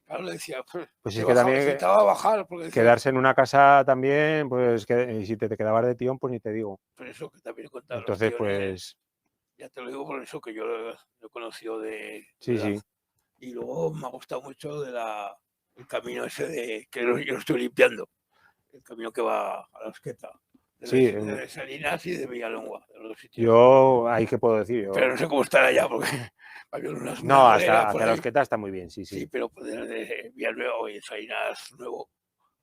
claro, le decía, pues es que también intentaba bajar. Porque decía, quedarse en una casa también, pues y si te quedabas de Tion, pues ni te digo. Por eso que también he contado. Entonces, pues. Ya te lo digo por eso que yo lo he conocido de. Sí, sí. Y luego me ha gustado mucho el camino ese que yo lo estoy limpiando. El camino que va a la Osqueta. De Salinas y de Villalongua. De los sitios. Yo, ahí qué puedo decir. Pero no sé cómo estar allá porque había unas. No, hacia la Osqueta está muy bien, sí. Sí, pero de Villanueva y Salinas Nuevo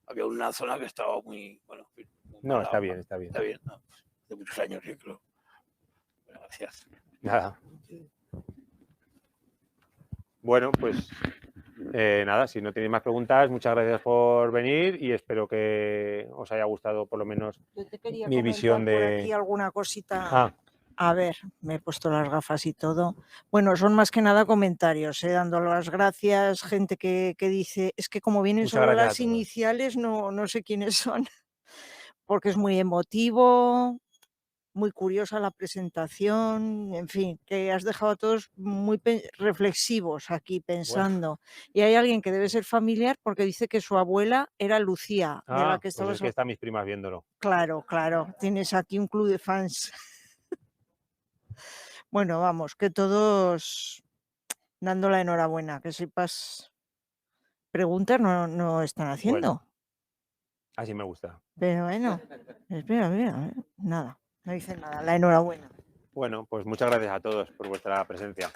había una zona que estaba muy, bueno. Muy no, mala, está bien. Está bien, ¿no? De muchos años, yo creo. Gracias. Nada. Bueno, pues nada, si no tenéis más preguntas, muchas gracias por venir y espero que os haya gustado por lo menos mi visión de... Por aquí alguna cosita. A ver, me he puesto las gafas y todo. Bueno, son más que nada comentarios, dando las gracias, gente que dice, es que como vienen solo las iniciales, no sé quiénes son, porque es muy emotivo, muy curiosa la presentación, en fin, que has dejado a todos muy reflexivos aquí pensando. Bueno. Y hay alguien que debe ser familiar porque dice que su abuela era Lucía, de la que estabas... Pues es que están mis primas viéndolo. Claro, tienes aquí un club de fans. Bueno, vamos, que todos dando la enhorabuena, que sepas, preguntas no están haciendo. Bueno, así me gusta. Pero bueno, espera, nada, no dicen nada, la enhorabuena. Bueno, pues muchas gracias a todos por vuestra presencia.